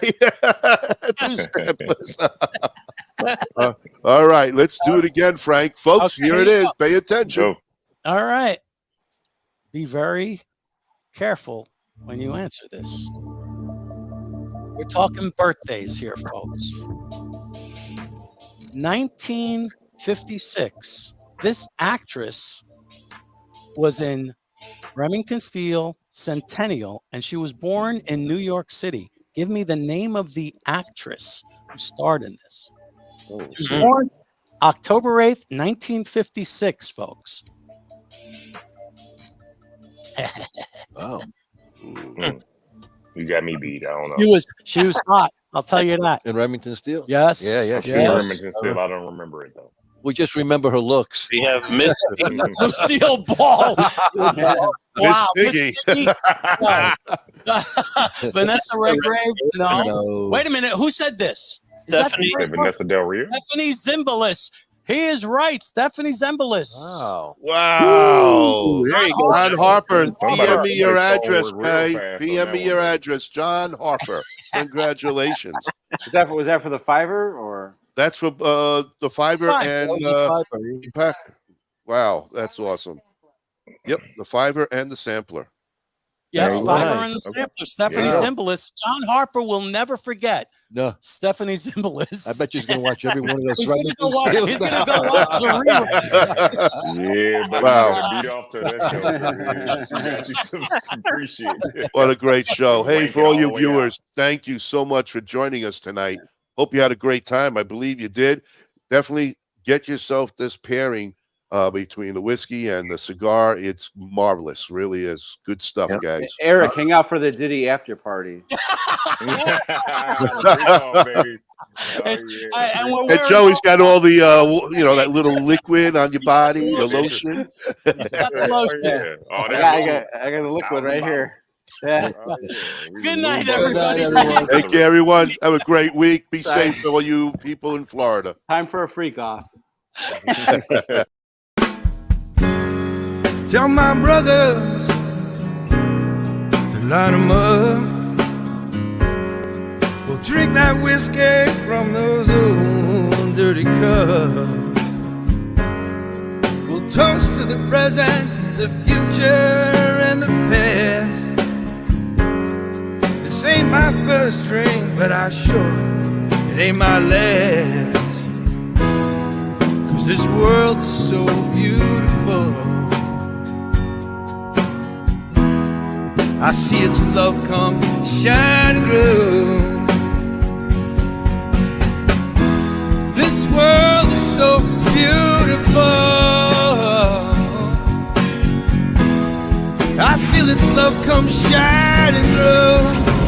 2 samplers. All right, let's do it again, Frank. Folks, here it is. Pay attention. All right. Be very careful when you answer this. We're talking birthdays here, folks. 1956. This actress was in Remington Steele Centennial, and she was born in New York City. Give me the name of the actress who starred in this. She was born October 8th, 1956, folks. You You got me beat. I don't know. She was hot. I'll tell you that. In Remington Steel? Yes. Yeah. Yes. Remington Steel. I don't remember it though. We just remember her looks. We have Miss Lucille Ball. Wow. Miss Piggy. Vanessa Redgrave? No. Wait a minute. Who said this? Stephanie. Vanessa Del Rio. Stephanie Zimbalist. He is right. Stephanie Zimbalist. Wow. There you go. John Harper, Somebody- PM me your somebody address, forward real Pay. fast PM on me that your one. address, John Harper. Congratulations. Was that for the fiver or? That's for the fiber and Fiber. wow, that's awesome. Yep, the fiber and the sampler. Yeah, Very Fiber nice. and the Okay. sampler. Stephanie Yeah. Zimbalist. John Harper will never forget No, Stephanie Zimbalist. I bet you're going to watch every one of those. He's going to Remington go watch. Steels He's going to now. go watch the reruns. Yeah, but Wow. you gotta beat off to that show. She got you some free shit. What a great show. Hey, for all Wank it you all the way viewers, thank you so much for joining us tonight. Hope you had a great time. I believe you did. Definitely get yourself this pairing between the whiskey and the cigar. It's marvelous. Really is. Good stuff, guys. Aric, hang out for the Diddy after party. Bring on, baby. Oh, yeah. And we're And wearing Joey's got all the, that little liquid on your body, the lotion. He's got the lotion. Yeah. Oh, I got the liquid right here. Yeah. Good night, Good night, everybody. everyone. Thank you, everyone. Have a great week. Be safe to all you people in Florida. Time for a freak off. Tell my brothers to line them up. We'll drink that whiskey from those old dirty cups. We'll toast to the present, the future, and the past. This ain't my first drink, but I sure it ain't my last. 'Cause this world is so beautiful. I see its love come shining through. This world is so beautiful. I feel its love come shining through.